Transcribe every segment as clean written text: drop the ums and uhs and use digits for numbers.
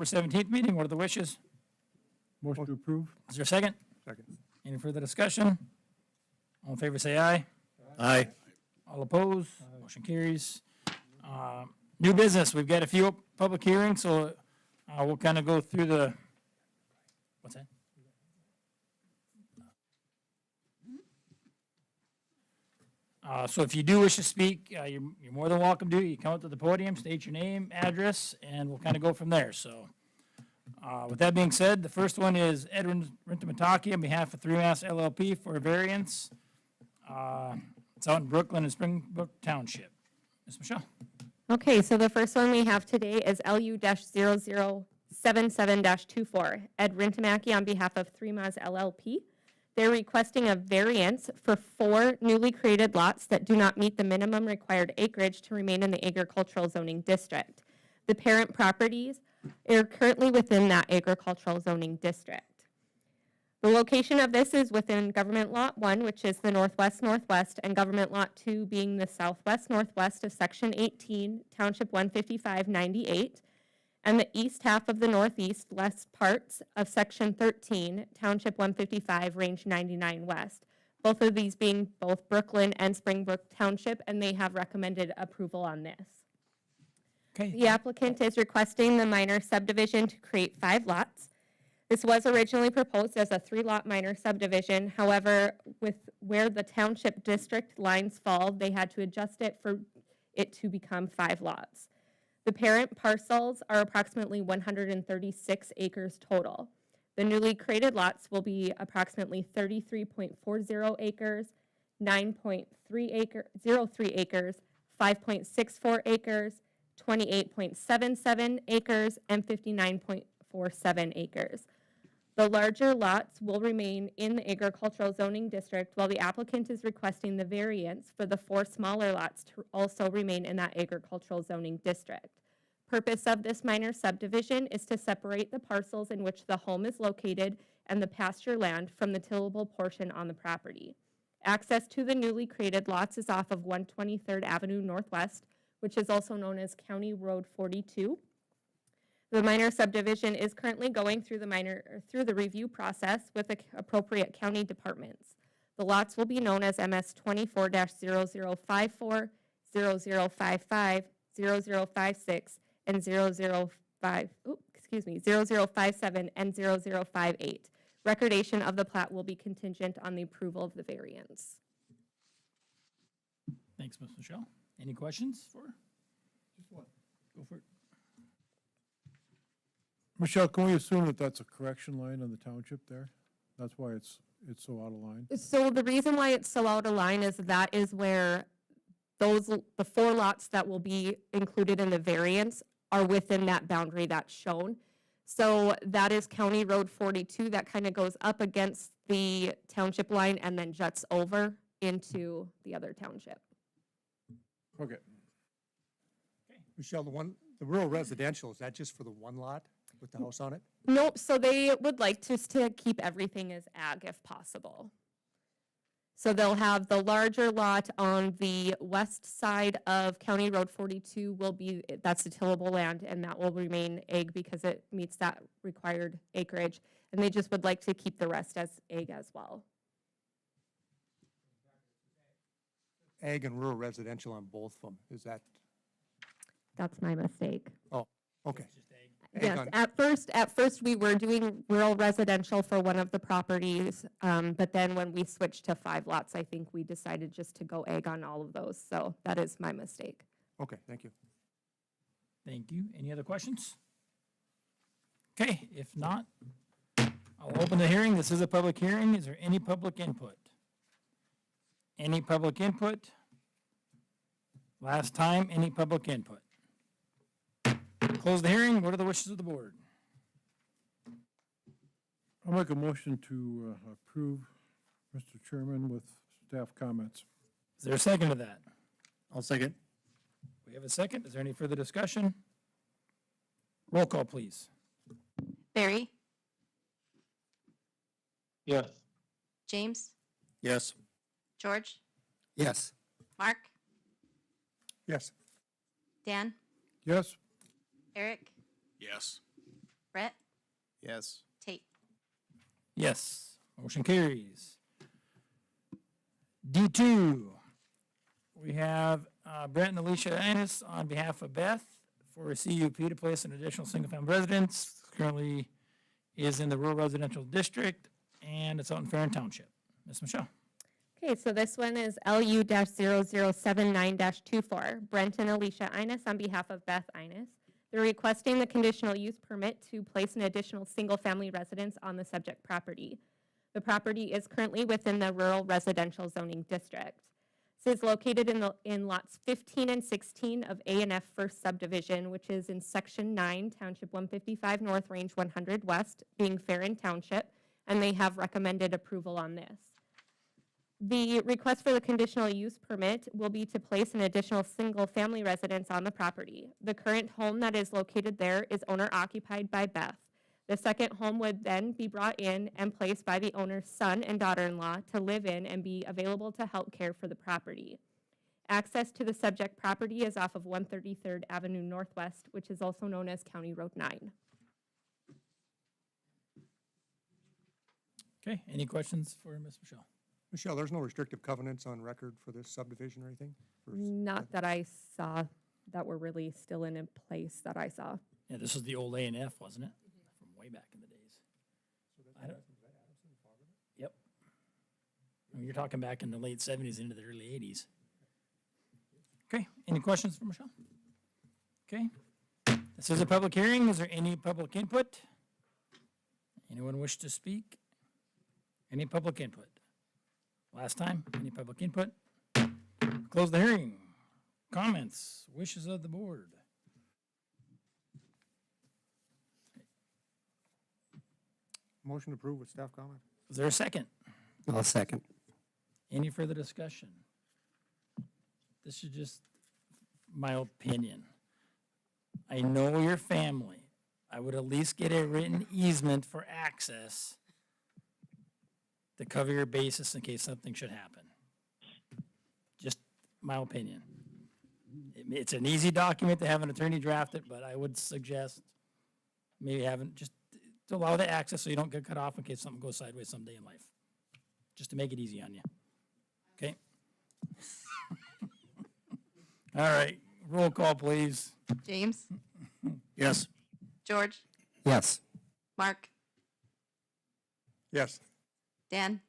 October 17th meeting. What are the wishes? Motion to approve? Is there a second? Second. Any further discussion? All in favor, say aye. Aye. All opposed? Motion carries. New business, we've got a few public hearings, so we'll kind of go through the, what's that? So if you do wish to speak, you're more than welcome to. You come up to the podium, state your name, address, and we'll kind of go from there. So with that being said, the first one is Edwin Rintamataki on behalf of 3Mass LLP for a variance. It's out in Brooklyn and Springbrook Township. Ms. Michelle? Okay, so the first one we have today is LU-0077-24. Ed Rintamaki on behalf of 3Maz LLP. They're requesting a variance for 4 newly created lots that do not meet the minimum required acreage to remain in the agricultural zoning district. The parent properties are currently within that agricultural zoning district. The location of this is within Government Lot 1, which is the northwest-northwest, and Government Lot 2 being the southwest-northwest of Section 18, Township 155-98, and the east half of the northeast-west parts of Section 13, Township 155, Range 99 West. Both of these being both Brooklyn and Springbrook Township, and they have recommended approval on this. Okay. The applicant is requesting the minor subdivision to create 5 lots. This was originally proposed as a 3-lot minor subdivision. However, with where the township district lines fall, they had to adjust it for it to become 5 lots. The parent parcels are approximately 136 acres total. The newly created lots will be approximately 33.40 acres, 9.03 acres, 5.64 acres, 28.77 acres, and 59.47 acres. The larger lots will remain in the agricultural zoning district, while the applicant is requesting the variance for the 4 smaller lots to also remain in that agricultural zoning district. Purpose of this minor subdivision is to separate the parcels in which the home is located and the pasture land from the tillable portion on the property. Access to the newly created lots is off of 123rd Avenue Northwest, which is also known as County Road 42. The minor subdivision is currently going through the review process with the appropriate county departments. The lots will be known as MS 24-0054, 0055, 0056, and 0057 and 0058. Recordation of the plat will be contingent on the approval of the variance. Thanks, Ms. Michelle. Any questions for? Just one. Go for it. Michelle, can we assume that that's a correction line on the township there? That's why it's so out of line? So the reason why it's so out of line is that is where the 4 lots that will be included in the variance are within that boundary that's shown. So that is County Road 42 that kind of goes up against the township line and then juts over into the other township. Okay. Michelle, the rural residential, is that just for the 1 lot with the house on it? Nope, so they would like just to keep everything as ag if possible. So they'll have the larger lot on the west side of County Road 42 that's the tillable land, and that will remain ag because it meets that required acreage. And they just would like to keep the rest as ag as well. Ag and rural residential on both of them, is that, That's my mistake. oh, okay. Just ag. Ag Yes, on- at first we were doing rural residential for one of the properties, but then when we switched to 5 lots, I think we decided just to go ag on all of those. So that is my mistake. Okay, thank you. Thank you. Any other questions? Okay, if not, I'll open the hearing. This is a public hearing. Is there any public input? Any public input? Last time, any public input? Close the hearing. What are the wishes of the board? I'll make a motion to approve, Mr. Chairman, with staff comments. Is there a second to that? I'll second. We have a second. Is there any further discussion? Roll call, please. Barry, Yes. James, Yes. George, Yes. Mark, Yes. Dan, Yes? Eric, Yes. Brett, Yes. Tate. Yes, motion carries. D2, we have Brett and Alicia Ennis on behalf of Beth for a CUP to place an additional single-family residence. Currently is in the rural residential district, and it's out in Farron Township. Ms. Michelle? Okay, so this one is LU-0079-24. Brent and Alicia Ines on behalf of Beth Ines. They're requesting the conditional use permit to place an additional single-family residence on the subject property. The property is currently within the rural residential zoning district. This is located in lots 15 and 16 of A and F First Subdivision, which is in Section 9, Township 155 North, Range 100 West, being Farron Township, and they have recommended approval on this. The request for the conditional use permit will be to place an additional single-family residence on the property. The current home that is located there is owner-occupied by Beth. The second home would then be brought in and placed by the owner's son and daughter-in-law to live in and be available to help care for the property. Access to the subject property is off of 133rd Avenue Northwest, which is also known as County Road 9. Okay, any questions for Ms. Michelle? Michelle, there's no restrictive covenants on record for this subdivision or anything? Not that I saw that were really still in a place that I saw. Yeah, this was the old A and F, wasn't it? From way back in the days. I don't- Yep. I mean, you're talking back in the late 70s into the early 80s. Okay, any questions for Michelle? Okay. This is a public hearing. Is there any public input? Anyone wish to speak? Any public input? Last time, any public input? Close the hearing. Comments, wishes of the board. Motion approved with staff comment? Is there a second? I'll second. Any further discussion? This is just my opinion. I know your family. I would at least get a written easement for access to cover your basis in case something should happen. Just my opinion. It's an easy document to have an attorney draft it, but I would suggest maybe having, just to allow the access so you don't get cut off in case something goes sideways someday in life. Just to make it easy on you. Okay? All right, roll call, please. James, Yes. George, Yes. Mark, Yes. Dan,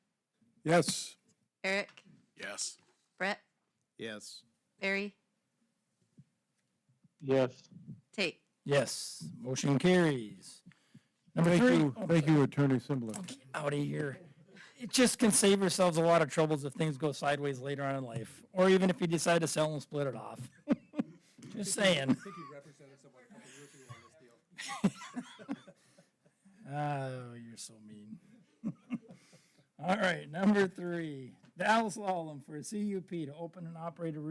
Yes, Eric, Yes. Brett, Yes. Barry, yes, Tate. Yes, motion carries. Number thank three. you, thank you, Attorney Simblek. Out of here. It just can save yourselves a lot of troubles if things go sideways later on in life, or even if you decide to sell and split it off. Just saying. I think you represented someone a couple years ago on this deal. Oh, you're so mean. All right, number three, Dallas Slalom for a CUP to open and operate a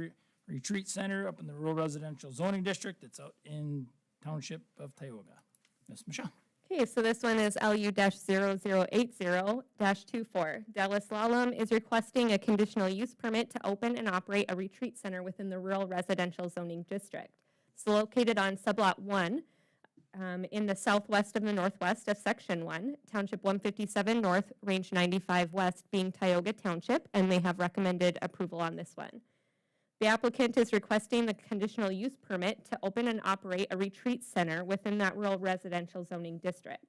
retreat center up in the rural residential zoning district. It's out in Township of Tioga. Ms. Michelle? Okay, so this one is LU-0080-24. Dallas Slalom is requesting a conditional use permit to open and operate a retreat center within the rural residential zoning district. It's located on Sublot 1 in the southwest of the northwest of Section 1, Township 157 North, Range 95 West, being Tioga Township, and they have recommended approval on this one. The applicant is requesting the conditional use permit to open and operate a retreat center within that rural residential zoning district.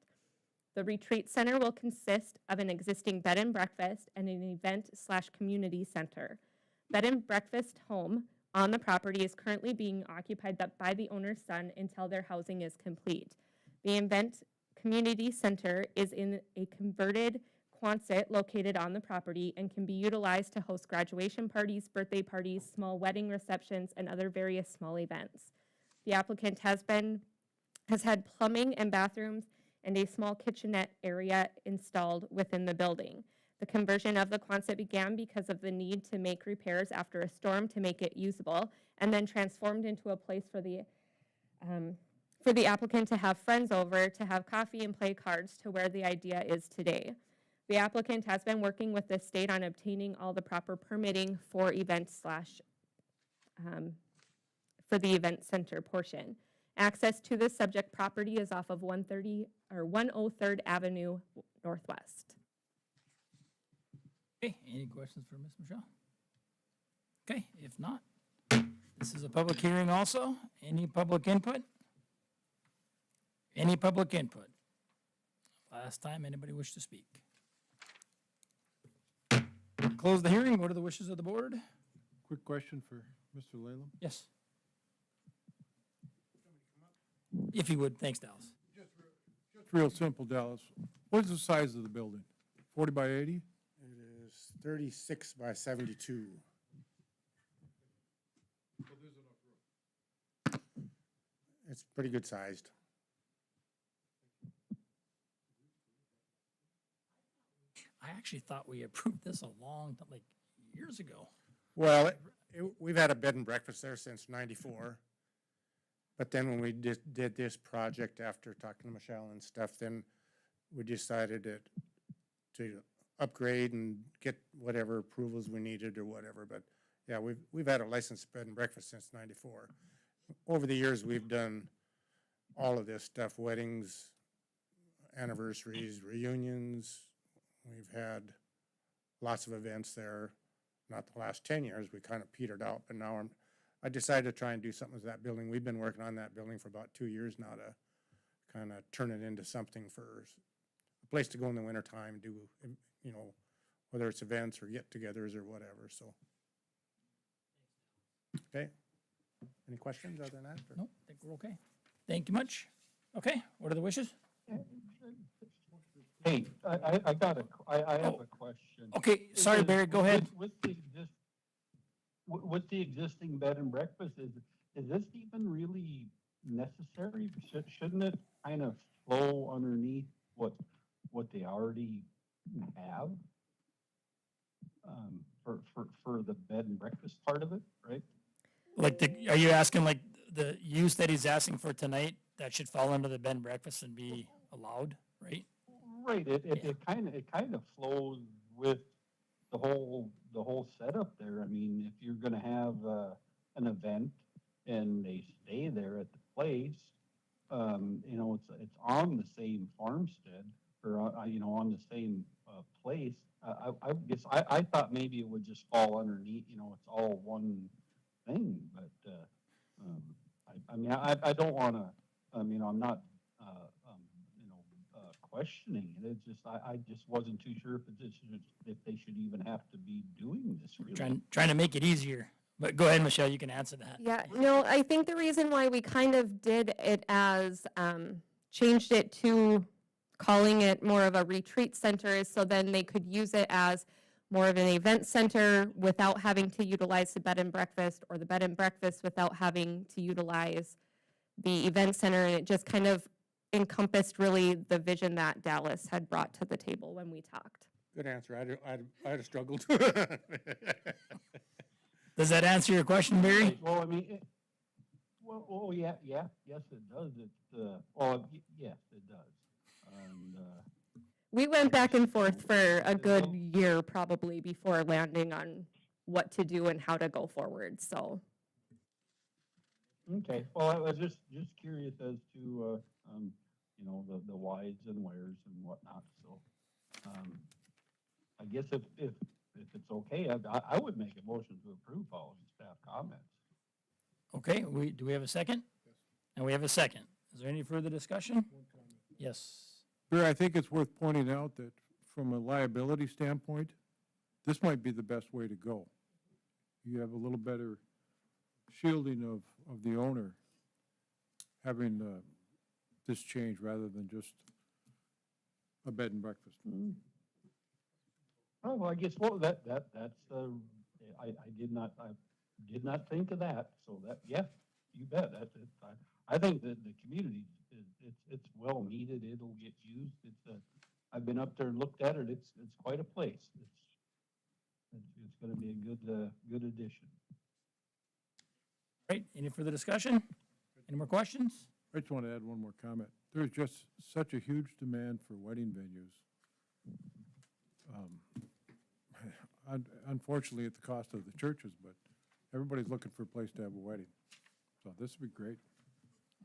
The retreat center will consist of an existing bed and breakfast and an event/community center. Bed and breakfast home on the property is currently being occupied by the owner's son until their housing is complete. The event community center is in a converted Quonset located on the property and can be utilized to host graduation parties, birthday parties, small wedding receptions, and other various small events. The applicant has had plumbing and bathrooms and a small kitchenette area installed within the building. The conversion of the Quonset began because of the need to make repairs after a storm to make it usable, and then transformed into a place for the applicant to have friends over, to have coffee and play cards, to where the idea is today. The applicant has been working with the state on obtaining all the proper permitting for events for the event center portion. Access to the subject property is off of 103rd Avenue Northwest. Okay, any questions for Ms. Michelle? Okay, if not, this is a public hearing also. Any public input? Any public input? Last time, anybody wish to speak? Close the hearing, what are the wishes of the board? Quick question for Mr. Lalem. Yes. If you would, thanks, Dallas. It's real simple, Dallas. What is the size of the building? 40 by 80? It is 36 by 72. It's pretty good sized. I actually thought we approved this a long, like, years ago. Well, we've had a bed and breakfast there since '94. But then when we did this project after talking to Michelle and stuff, then we decided to upgrade and get whatever approvals we needed or whatever. But yeah, we've had a licensed bed and breakfast since '94. Over the years, we've done all of this stuff, weddings, anniversaries, reunions. We've had lots of events there. Not the last 10 years, we kind of petered out, but now I decided to try and do something with that building. We've been working on that building for about 2 years now to kind of turn it into something for a place to go in the wintertime, do, you know, whether it's events or get-togethers or whatever, so. Okay. Any questions other than that? or- No, I think we're okay. Thank you much. Okay, what are the wishes? Hey, I got I have Oh. a question. Okay, sorry, Is- Barry, go ahead. With the existing bed and breakfast, is this even really necessary? Shouldn't it kind of flow underneath what they already have? For the bed and breakfast part of it, right? Like, are you asking like the use that he's asking for tonight, that should fall under the bed and breakfast and be allowed, right? Right, it kind of flows with the whole setup there. I mean, if you're gonna have, an event and they stay there at the place, you know, it's on the same farmstead or, you know, on the same, place. I guess, I thought maybe it would just fall underneath, you know, it's all one thing, but, I mean, I don't wanna, you know, I'm not, you know, questioning it. It's just, I just wasn't too sure if they should even have to be doing this really. Trying to make it easier. But go ahead, Michelle, you can answer that. Yeah, no, I think the reason why we kind of did it as, changed it to calling it more of a retreat center is so then they could use it as more of an event center without having to utilize the bed and breakfast, or the bed and breakfast without having to utilize the event center. And it just kind of encompassed really the vision that Dallas had brought to the table when we talked. Good answer. I'd have struggled. Does that answer your question, Barry? Right, well, I mean, yeah, yes, it does. Yes, it does. And, We went back and forth for a good year probably before landing on what to do and how to go forward, so. okay, well, I was just curious as to, you know, the whys and wheres and whatnot, so. I guess if it's okay, I would make a motion to approve all of the staff comments. Okay, do we have a second? And we have a second. Is there any further discussion? Yes. Barry, I think it's worth pointing out that from a liability standpoint, this might be the best way to go. You have a little better shielding of the owner having this change rather than just a bed and breakfast. Oh, well, I guess, well, that's, I did not think of that, so that, yeah, you bet, that's it. I think that the community it's well needed, it'll get used, I've been up there and looked at it, it's quite a place. It's gonna be a good addition. Right, any further discussion? Any more questions? I just want to add one more comment. There's just such a huge demand for wedding venues. Unfortunately, at the cost of the churches, but everybody's looking for a place to have a wedding. So this would be great.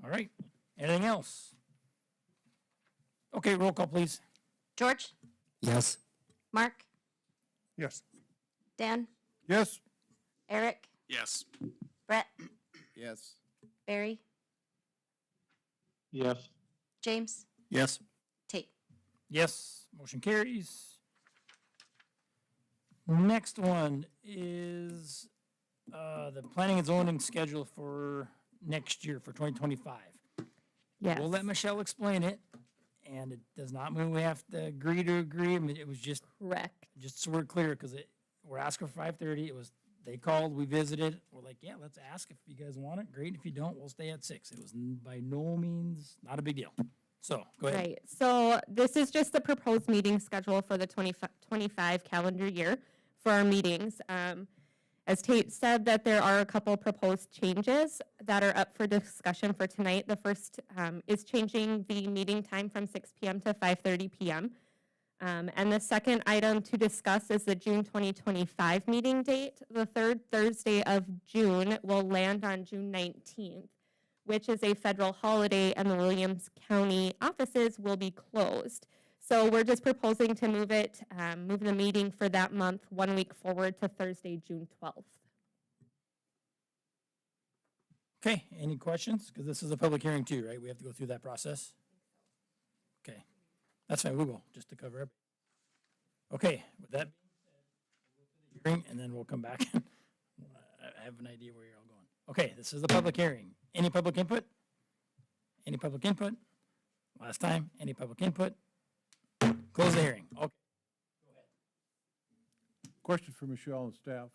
All right. Anything else? Okay, roll call, please. George, Yes. Mark, Yes. Dan, Yes, Eric, Yes. Brett, Yes. Barry, Yes. James, Yes. Tate. Yes, motion carries. Next one is the planning and zoning schedule for next year, for 2025. Yes. We'll let Michelle explain it, and it does not mean we have to agree to agree. I mean, it was just Correct. so we're clear, because we're asking for 5:30. It was, they called, we visited. We're like, yeah, let's ask if you guys want it. Great. If you don't, we'll stay at 6. It was by no means, not a big deal. So, go ahead. Right, so this is just the proposed meeting schedule for the 25 calendar year for our meetings. As Tate said, that there are a couple proposed changes that are up for discussion for tonight. The first is changing the meeting time from 6 PM to 5:30 PM. And the second item to discuss is the June 2025 meeting date. The third Thursday of June will land on June 19th, which is a federal holiday, and the Williams County offices will be closed. So we're just proposing to move the meeting for that month 1 week forward to Thursday, June 12th. Okay, any questions? Because this is a public hearing too, right? We have to go through that process? Okay, that's fine, we will, just to cover everything. Okay, with that being said, we'll go through the hearing, and then we'll come back. I have an idea where you're all going. Okay, this is the public hearing. Any public input? Any public input? Last time, any public input? Close the hearing. Okay. question for Michelle and staff.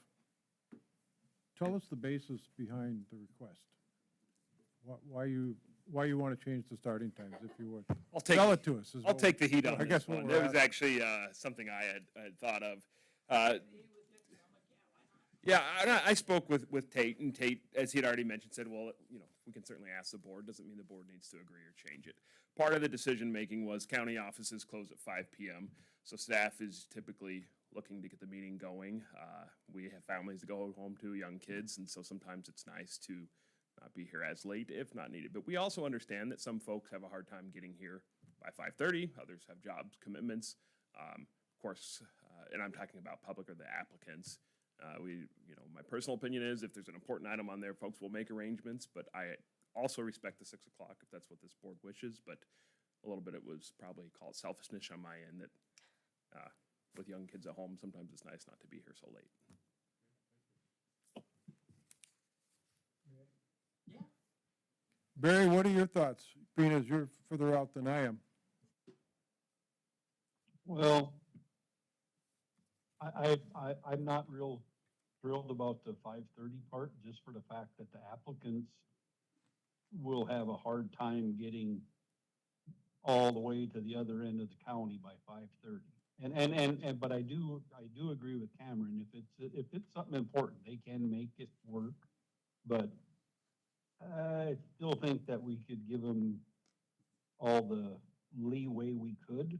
Tell us the basis behind the request. Why you want to change the starting times, if you would. I'll take, Tell it to us. is I'll what take the heat I on guess this what one. we're It was asking. actually something I had thought of. Yeah, and I spoke with Tate, and Tate, as he had already mentioned, said, well, we can certainly ask the board. Doesn't mean the board needs to agree or change it. Part of the decision-making was county offices close at 5 p.m., so staff is typically looking to get the meeting going. We have families to go home to, young kids, and so sometimes it's nice to not be here as late if not needed. But we also understand that some folks have a hard time getting here by 5:30. Others have jobs commitments. Of course, and I'm talking about public or the applicants. My personal opinion is if there's an important item on there, folks will make arrangements, but I also respect the 6 o'clock if that's what this board wishes, but a little bit it was probably called selfishness on my end that with young kids at home, sometimes it's nice not to be here so late. Barry, what are your thoughts, being as you're further out than I am? Well, I'm not real thrilled about the 5:30 part, just for the fact that the applicants will have a hard time getting all the way to the other end of the county by 5:30. But I do agree with Cameron, if it's something important, they can make it work. But I still think that we could give them all the leeway we could.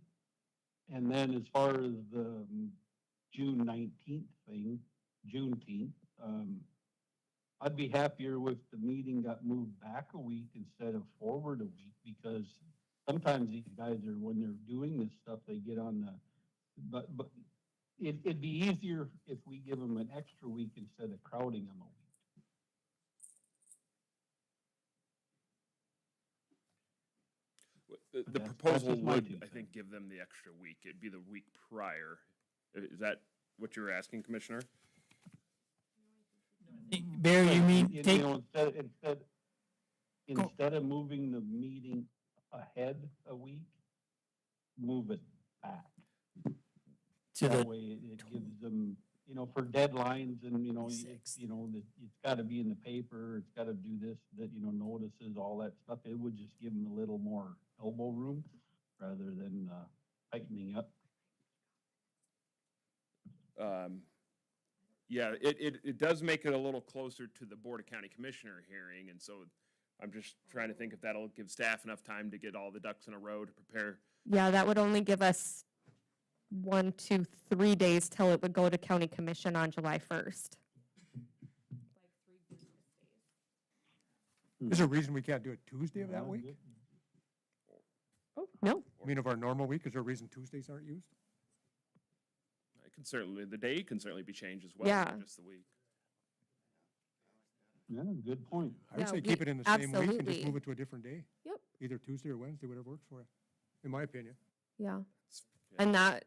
And then as far as the June 19th thing, Juneteenth, I'd be happier if the meeting got moved back a week instead of forward a week, because sometimes these guys are, when they're doing this stuff, they get on the, but it'd be easier if we give them an extra week instead of crowding them a week. The That's proposal just my would, 2 I think, cents. give them the extra week. It'd be the week prior. Is that what you were asking, Commissioner? Barry, you mean, You take, know, instead of moving the meeting ahead a week, move it back. to That the, way it gives them, for deadlines and, it's gotta be in the paper, it's gotta do this, notices, all that stuff. It would just give them a little more elbow room rather than tightening up. Yeah, it does make it a little closer to the Board of County Commissioner hearing, and so I'm just trying to think if that'll give staff enough time to get all the ducks in a row to prepare. Yeah, that would only give us 1, 2, 3 days till it would go to county commission on July 1st. Is there a reason we can't do it Tuesday of that week? Oh, no. I mean, of our normal week, is there a reason Tuesdays aren't used? It can certainly, the day can certainly be changed as well, Yeah. not just the week. Yeah, good point. I would Yeah, say keep we- it in the same week and absolutely. just move it to a different day. Yep. Either Tuesday or Wednesday, whatever works for you, in my opinion. Yeah. It's- yeah. And that,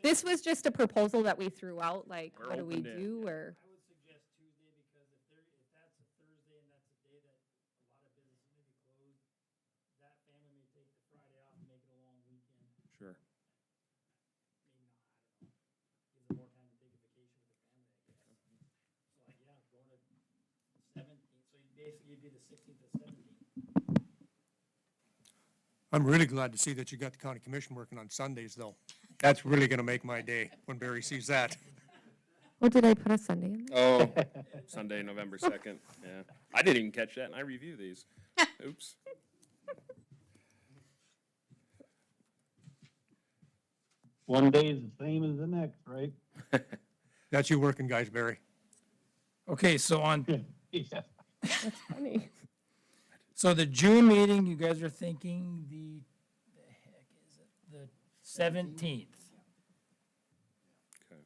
this was just a proposal that we threw out, like, We're what do we open to- do, or? I would suggest Tuesday because if that's a Thursday and that's a day that a lot of businesses may be closed, that family may take the Friday off and make it a long weekend. Sure. Maybe not, I don't know. Gives them more time to take a vacation with their family, I guess. So like, yeah, going to 17th, so you basically do the 16th and 17th. I'm really glad to see that you got the county commission working on Sundays, though. That's really gonna make my day when Barry sees that. Oh, did I put a Sunday in there? Oh, Sunday, November 2nd, yeah. I didn't even catch that, and I review these. Oops. One day is the same as the next, right? That's you working, guys, Barry. Okay, so on, Yeah. That's funny. so the June meeting, you guys are thinking the heck is it, the 17th? Okay.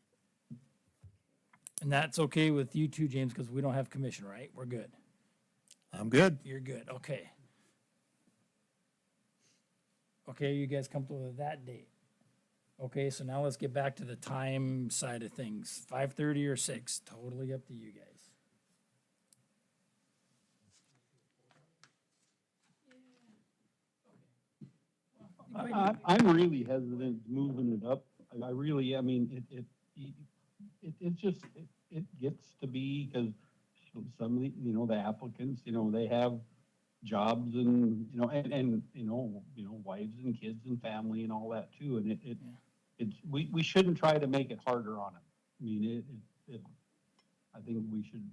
And that's okay with you too, James, because we don't have commission, right? We're good. I'm good. You're good, okay. Okay, you guys comfortable with that date? Okay, so now let's get back to the time side of things. 5:30 or 6, totally up to you guys. I'm really hesitant moving it up. I really, I mean, it just, it gets to be, because some of the, the applicants, they have jobs and, wives and kids and family and all that too, and we shouldn't try to make it harder on them. I mean, I think we should,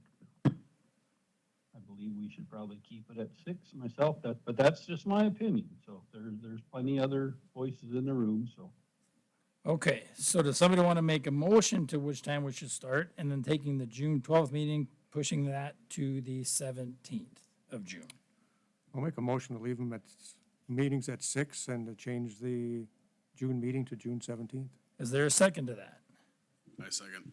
I believe we should probably keep it at 6 myself, but that's just my opinion. So there's plenty other voices in the room, so. Okay, so does somebody want to make a motion to which time we should start, and then taking the June 12th meeting, pushing that to the 17th of June? I'll make a motion to leave them at meetings at 6 and to change the June meeting to June 17th. Is there a second to that? I second.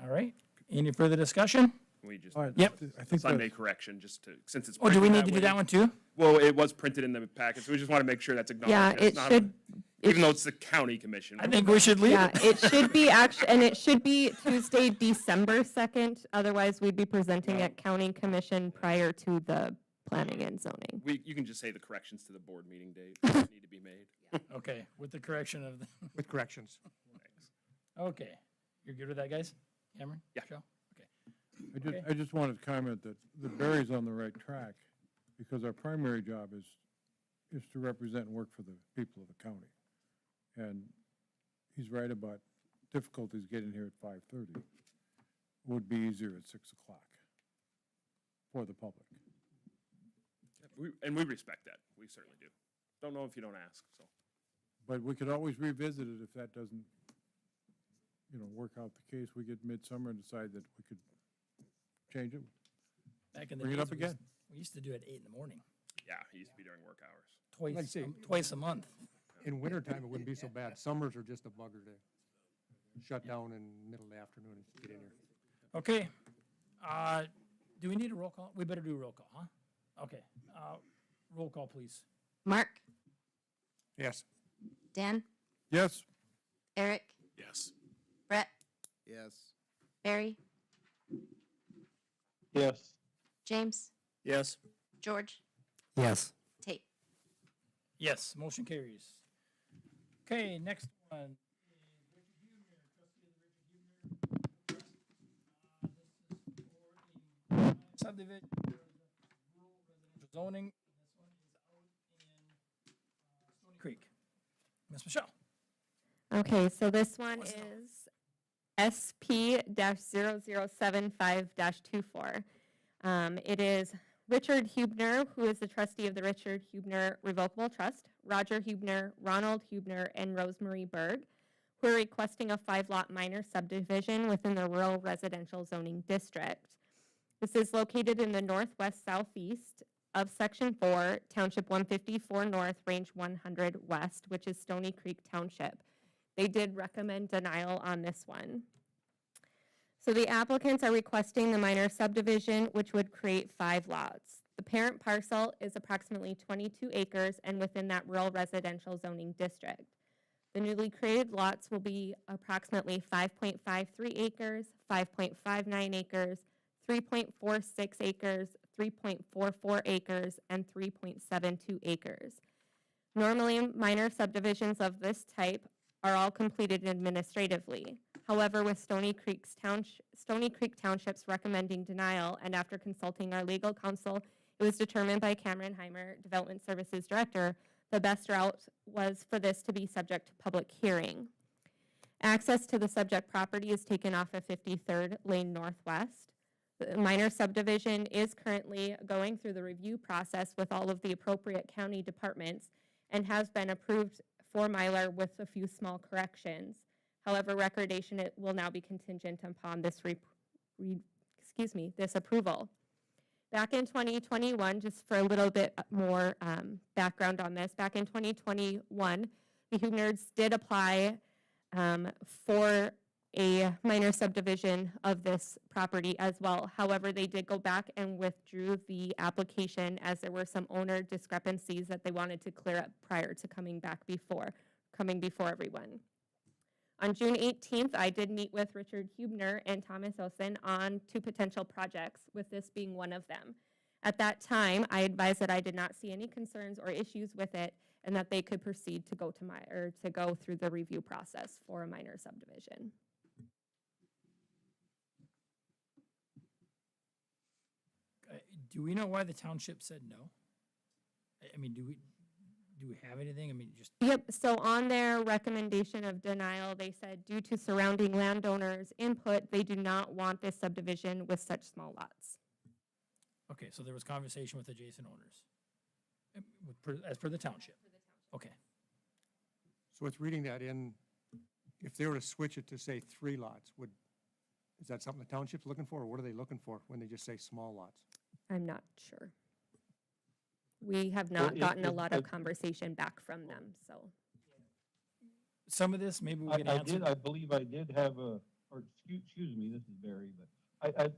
All right, any further discussion? We just, All right, Yep. I think Sunday that, correction, just to, since it's. Oh, do we printed need to do way. that one too? Well, it was printed in the packet, so we just want to make sure that's acknowledged. Yeah, It's it not- should, Even though it's the county commission. I think we should leave yeah, it. it should be actually, and it should be Tuesday, December 2nd. Otherwise, we'd be presenting at county commission prior to the planning and zoning. You can just say the corrections to the board meeting date that need to be made. Okay, with the correction of the, With corrections. Thanks. okay. You're good with that, guys? Cameron? Yeah. Joe? Okay. Okay. I just wanted to comment that Barry's on the right track, because our primary job is to represent and work for the people of the county. And he's right about difficulties getting here at 5:30. Would be easier at 6 o'clock for the public. And we respect that. We certainly do. Don't know if you don't ask, so. But we could always revisit it if that doesn't, work out the case. We get midsummer and decide that we could change it. Back in the Bring it days, up again. We used to do it at 8 in the morning, Yeah, it used to be during work hours. Like I twice, say- twice a month. In wintertime, it wouldn't be so bad. Summers are just a bugger to shut down in the middle of the afternoon and get in here. Okay, do we need a roll call? We better do a roll call, huh? Okay, roll call, please. Mark, Yes. Dan, Yes, Eric, Yes. Brett, Yes. Barry, Yes. James, Yes. George, Yes. Tate. Yes, motion carries. Okay, next one. Subdivision, rural residential zoning. This one is out in Stony Creek. Ms. Michelle. Okay, so this one is SP-0075-24. It is Richard Hubner, who is the trustee of the Richard Hubner Revocable Trust, Roger Hubner, Ronald Hubner, and Rosemary Berg, who are requesting a 5-lot minor subdivision within the rural residential zoning district. This is located in the northwest southeast of Section 4, Township 154 North, Range 100 West, which is Stony Creek Township. They did recommend denial on this one. So the applicants are requesting the minor subdivision, which would create 5 lots. The parent parcel is approximately 22 acres and within that rural residential zoning district. The newly created lots will be approximately 5.53 acres, 5.59 acres, 3.46 acres, 3.44 acres, and 3.72 acres. Normally, minor subdivisions of this type are all completed administratively. However, with Stony Creek Township's recommending denial, and after consulting our legal counsel, it was determined by Cameron Heimer, Development Services Director, the best route was for this to be subject to public hearing. Access to the subject property is taken off of 53rd Lane Northwest. The minor subdivision is currently going through the review process with all of the appropriate county departments and has been approved for Mylar with a few small corrections. However, recordation it will now be contingent upon this this approval. Back in 2021, just for a little bit more background on this, back in 2021, the Huebners did apply for a minor subdivision of this property as well. However, they did go back and withdrew the application as there were some owner discrepancies that they wanted to clear up prior to coming before everyone. On June 18th, I did meet with Richard Huebner and Thomas Olson on 2 potential projects, with this being one of them. At that time, I advised that I did not see any concerns or issues with it and that they could proceed to go through the review process for a minor subdivision. Do we know why the township said no? I mean, do we have anything? I mean, just, Yep, so on their recommendation of denial, they said due to surrounding landowners' input, they do not want this subdivision with such small lots. okay, so there was conversation with adjacent owners, as per the township. Okay, So with reading that in, if they were to switch it to, say, 3 lots, is that something the township's looking for, or what are they looking for when they just say small lots? I'm not sure. We have Well, not gotten a it- lot of conversation back from them, so. some of this, maybe we can answer. I believe I did have excuse me, this is Barry, but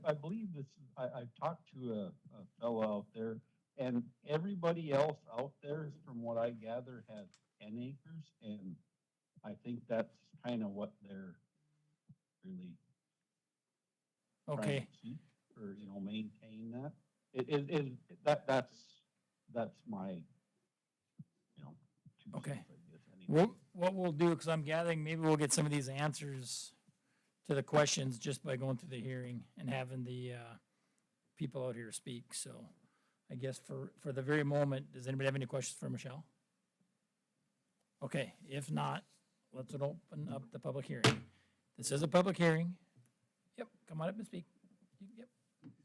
I believe I've talked to a fellow out there, and everybody else out there, from what I gather, has 10 acres, and I think that's kind of what they're really trying Okay, to keep, or, maintain that. That's my, 2 Okay. cents, I guess, anyway. what we'll do, because I'm gathering, maybe we'll get some of these answers to the questions just by going through the hearing and having the people out here speak. So I guess for the very moment, does anybody have any questions for Michelle? Okay, if not, let's open up the public hearing. This is a public hearing. Yep, come on up and speak. Yep. Let's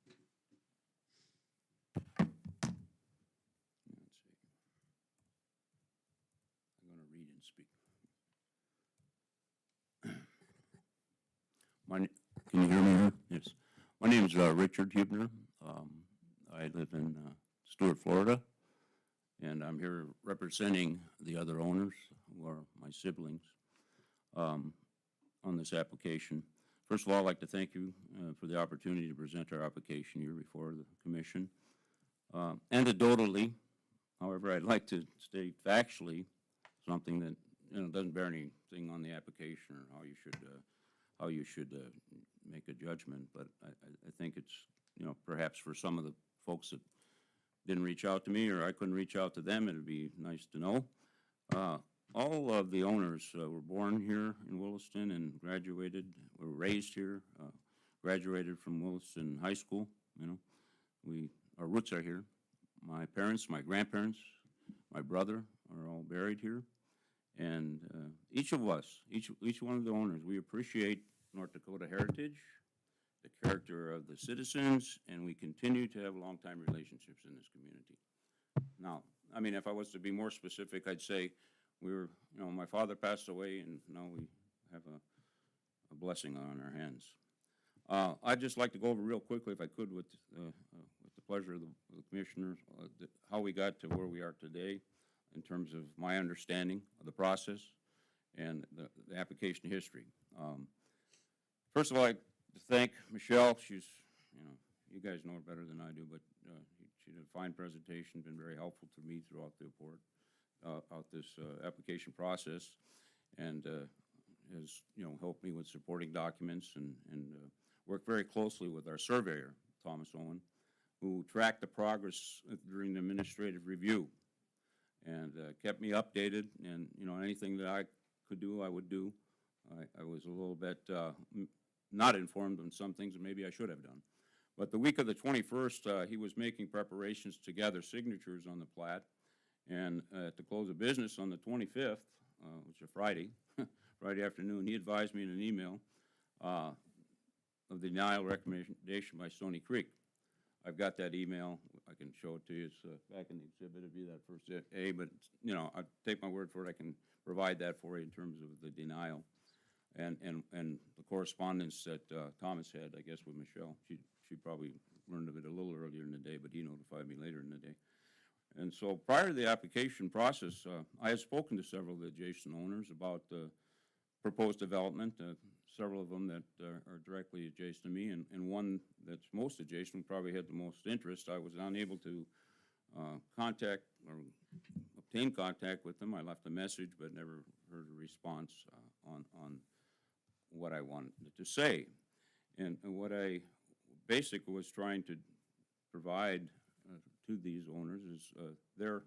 see. I'm going to read and speak. Can you hear me here? Yes. My name is Richard Huebner. I live in Stuart, Florida, and I'm here representing the other owners, who are my siblings, on this application. First of all, I'd like to thank you for the opportunity to present our application here before the commission. Anecdotally, however, I'd like to state factually something that doesn't bear anything on the application or how you should make a judgment. But I think it's perhaps for some of the folks that didn't reach out to me or I couldn't reach out to them, it'd be nice to know. All of the owners were born here in Williston and were raised here, graduated from Williston High School. Our roots are here. My parents, my grandparents, my brother are all buried here. And each of us, each one of the owners, we appreciate North Dakota heritage, the character of the citizens, and we continue to have long-time relationships in this community. Now, I mean, if I was to be more specific, I'd say my father passed away, and now we have a blessing on our hands. I'd just like to go over real quickly, if I could, with the pleasure of the commissioners, how we got to where we are today in terms of my understanding of the process and the application history. First of all, I'd like to thank Michelle. She's, you guys know her better than I do, but she did a fine presentation, been very helpful to me throughout the report, out this application process, and has, helped me with supporting documents and worked very closely with our surveyor, Thomas Owen, who tracked the progress during the administrative review and kept me updated, and, anything that I could do, I would do. I was a little bit not informed on some things that maybe I should have done. But the week of the 21st, he was making preparations to gather signatures on the plat, and at the close of business on the 25th, which is a Friday, Friday afternoon, he advised me in an email of the denial recommendation by Stony Creek. I've got that email. I can show it to you. It's back in the exhibit. It'd be that first A, but, I take my word for it. I can provide that for you in terms of the denial and the correspondence that Thomas had, I guess, with Michelle. She probably learned of it a little earlier in the day, but he notified me later in the day. And so prior to the application process, I had spoken to several of the adjacent owners about the proposed development, several of them that are directly adjacent to me, and one that's most adjacent probably had the most interest. I was unable to contact or obtain contact with them. I left a message but never heard a response on what I wanted to say. And what I basically was trying to provide to these owners is their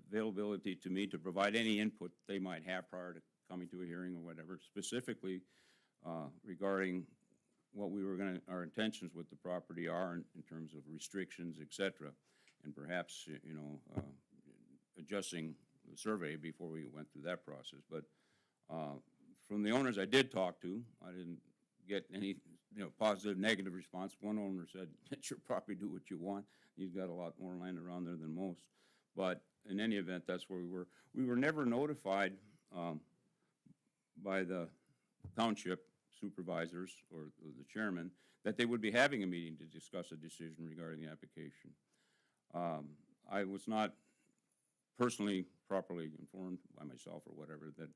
availability to me to provide any input they might have prior to coming to a hearing or whatever, specifically regarding what we were our intentions with the property are in terms of restrictions, et cetera, and perhaps, adjusting the survey before we went through that process. But from the owners I did talk to, I didn't get any, positive, negative response. One owner said, let your property do what you want. He's got a lot more land around there than most. But in any event, that's where we were. We were never notified by the township supervisors or the chairman that they would be having a meeting to discuss a decision regarding the application. I was not personally properly informed by myself or whatever that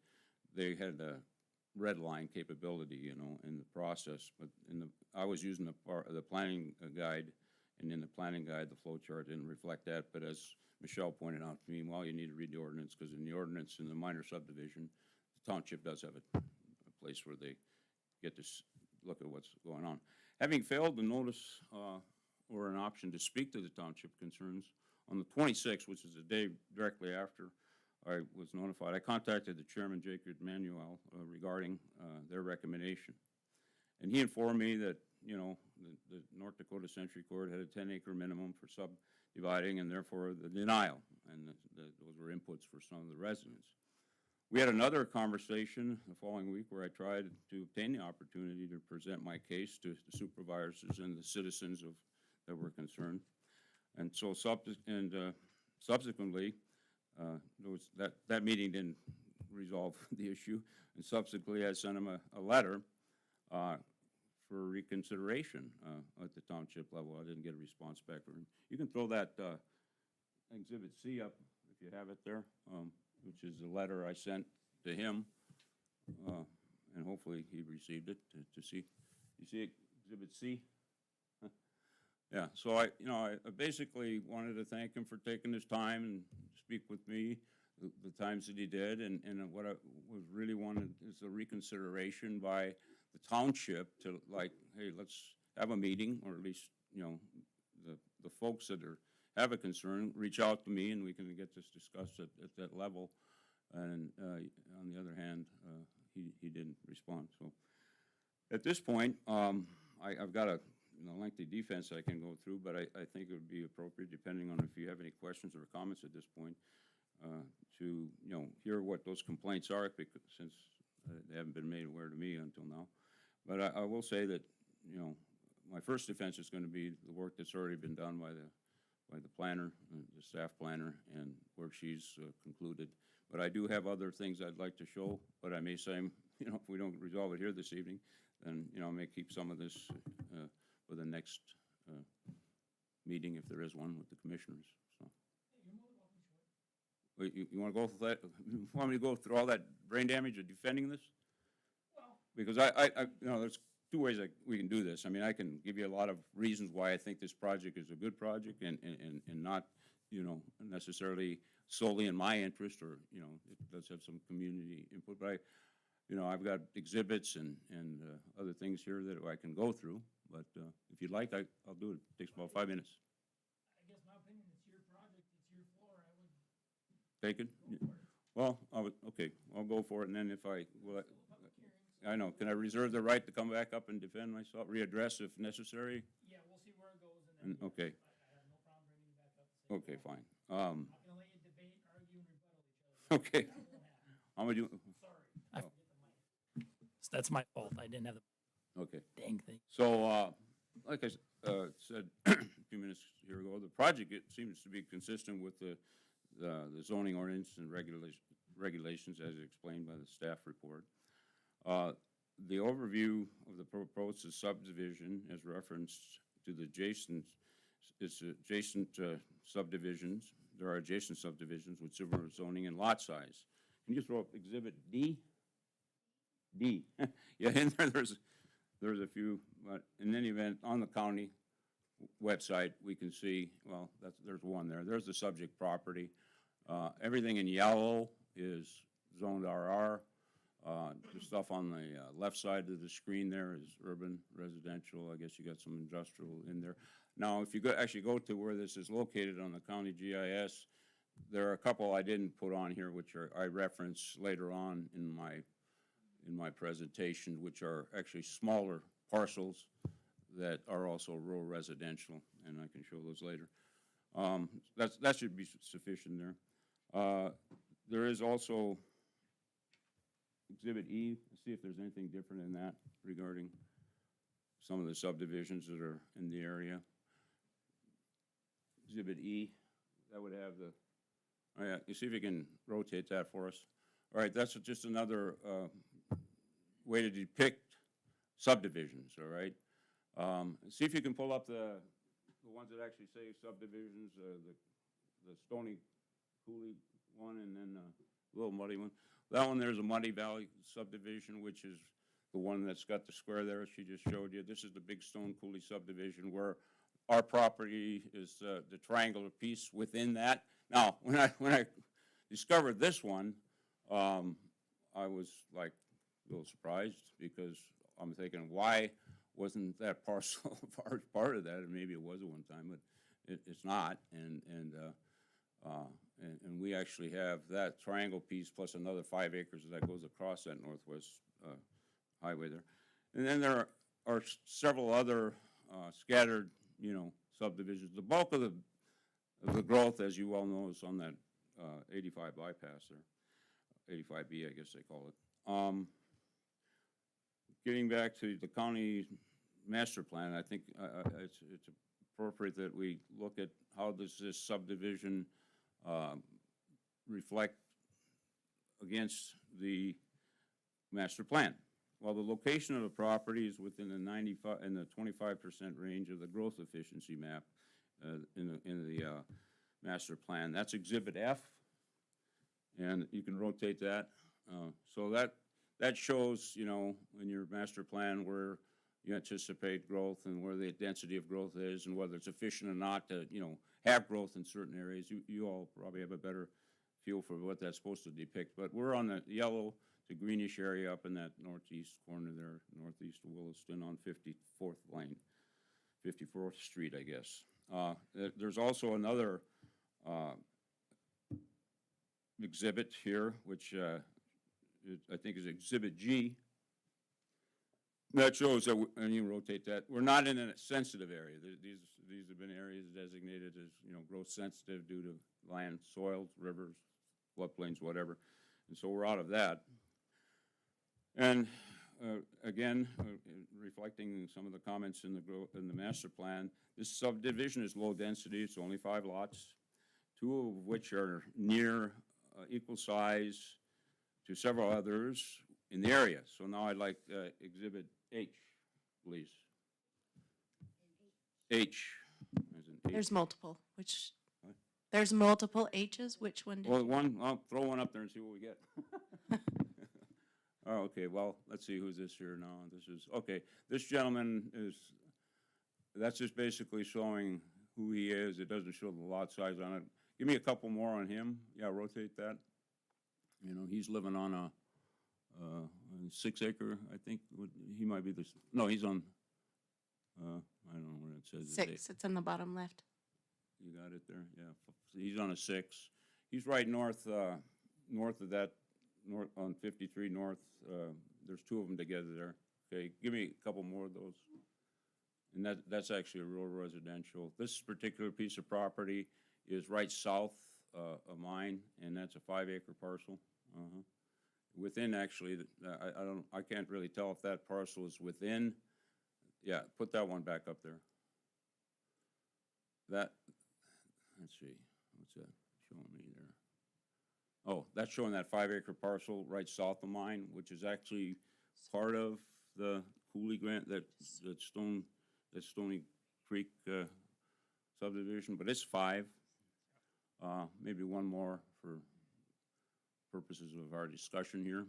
they had a red line capability, in the process. But I was using the planning guide, and in the planning guide, the flow chart didn't reflect that. But as Michelle pointed out to me, well, you need to read the ordinance, because in the ordinance, in the minor subdivision, the township does have a place where they get to look at what's going on. Having failed to notice or an option to speak to the township concerns, on the 26th, which is the day directly after I was notified, I contacted the chairman, Jacob Manuel, regarding their recommendation. And he informed me that, the North Dakota Century Court had a 10-acre minimum for subdividing, and therefore the denial, and those were inputs for some of the residents. We had another conversation the following week where I tried to obtain the opportunity to present my case to the supervisors and the citizens that were concerned. And so subsequently, that meeting didn't resolve the issue, and subsequently I sent him a letter for reconsideration at the township level. I didn't get a response back from him. You can throw that Exhibit C up if you have it there, which is the letter I sent to him, and hopefully he received it to see. You see Exhibit C? Yeah, so I basically wanted to thank him for taking his time and speak with me the times that he did, and what I was really wanted is a reconsideration by the township to, like, hey, let's have a meeting, or at least, the folks that have a concern, reach out to me and we can get this discussed at that level. And on the other hand, he didn't respond. So at this point, I've got a lengthy defense I can go through, but I think it would be appropriate, depending on if you have any questions or comments at this point, to hear what those complaints are, because since they haven't been made aware to me until now. But I will say that my first defense is going to be the work that's already been done by the planner, the staff planner, and where she's concluded. But I do have other things I'd like to show, but I may you know, if we don't resolve it here this evening, then, you know, I may keep some of this for the next meeting, if there is one, with the commissioners, so. Wait, you want to go through that, want me to go through all that brain damage of defending this? Because you know, there's two ways we can do this. I mean, I can give you a lot of reasons why I think this project is a good project and not, you know, necessarily solely in my interest, or, you know, it does have some community input, but you know, I've got exhibits and other things here that I can go through, but if you'd like, I'll do it. It takes about 5 minutes. I guess my opinion, it's your project, it's your floor, I would Take it? go for it. Well, okay, I'll go for it, and then if I know, can I reserve the right to come back up and defend myself, readdress if necessary? Yeah, we'll see where it goes, and then. Okay, I have no problem bringing you back up. to say, okay, fine. I'm not gonna let you debate, argue, and rebuttal each other. Okay, That won't happen. I'm gonna do, Sorry. I forget the mic. That's my fault. I didn't have the okay. dang thing. So, like I said a few minutes here ago, the project, it seems to be consistent with the zoning ordinance and regulations as explained by the staff report. The overview of the proposed subdivision as referenced to the adjacent subdivisions. There are adjacent subdivisions with similar zoning and lot size. Can you throw up Exhibit D? D. Yeah, in there's a few, but in any event, on the county website, we can see, well, there's one there. There's the subject property. Everything in yellow is zoned RR. The stuff on the left side of the screen there is urban residential. I guess you got some industrial in there. Now, if you actually go to where this is located on the county GIS, there are a couple I didn't put on here, which I reference later on in my presentation, which are actually smaller parcels that are also rural residential, and I can show those later. That should be sufficient there. There is also Exhibit E. See if there's anything different in that regarding some of the subdivisions that are in the area. Exhibit E, that would have the, oh yeah, you see if you can rotate that for us. All right, that's just another way to depict subdivisions, all right? See if you can pull up the ones that actually say subdivisions, the Stony Coulee one, and then the Little Muddy one. That one, there's a Muddy Valley subdivision, which is the one that's got the square there she just showed you. This is the Big Stone Coulee subdivision, where our property is the triangular piece within that. Now, when I discovered this one, I was like a little surprised, because I'm thinking, why wasn't that parcel part of that? And maybe it was at one time, but it's not. And we actually have that triangle piece plus another 5 acres that goes across that northwest highway there. And then there are several other scattered, you know, subdivisions. The bulk of the growth, as you well know, is on that 85 bypass there, 85B, I guess they call it. Getting back to the county master plan, I think it's appropriate that we look at how does this subdivision reflect against the master plan. Well, the location of the property is within the 95 and the 25% range of the growth efficiency map in the master plan. That's Exhibit F, and you can rotate that. So that shows, you know, in your master plan where you anticipate growth and where the density of growth is, and whether it's efficient or not to, you know, have growth in certain areas. You all probably have a better feel for what that's supposed to depict. But we're on the yellow to greenish area up in that northeast corner there, northeast of Williston on 54th Lane, 54th Street, I guess. There's also another exhibit here, which I think is Exhibit G. That shows that, and you rotate that, we're not in a sensitive area. These have been areas designated as, you know, growth sensitive due to land, soils, rivers, floodplains, whatever. And so we're out of that. And again, reflecting some of the comments in the master plan, this subdivision is low density. It's only 5 lots, 2 of which are near equal size to several others in the area. So now I'd like Exhibit H, please. H. As in H. There's multiple, which, What? there's multiple H's, which one did Well, you? I'll throw one up there and see what we get. Oh, okay, well, let's see who's this here now. This is, okay, this gentleman is, that's just basically showing who he is. It doesn't show the lot size on it. Give me a couple more on him. Yeah, rotate that. You know, he's living on a 6 acre, I think, he might be the, no, he's on, I don't know where it says. 6, it's in the bottom left. You got it there, yeah. He's on a 6. He's right north, north of that, north on 53 north. There's 2 of them together there. Okay, give me a couple more of those. And that's actually a rural residential. This particular piece of property is right south of mine, and that's a 5 acre parcel. Within, actually, I can't really tell if that parcel is within. Yeah, put that one back up there. That, let's see, what's that showing me there? Oh, that's showing that 5 acre parcel right south of mine, which is actually part of the Cooley grant, that Stony Creek subdivision, but it's 5. Maybe one more for purposes of our discussion here.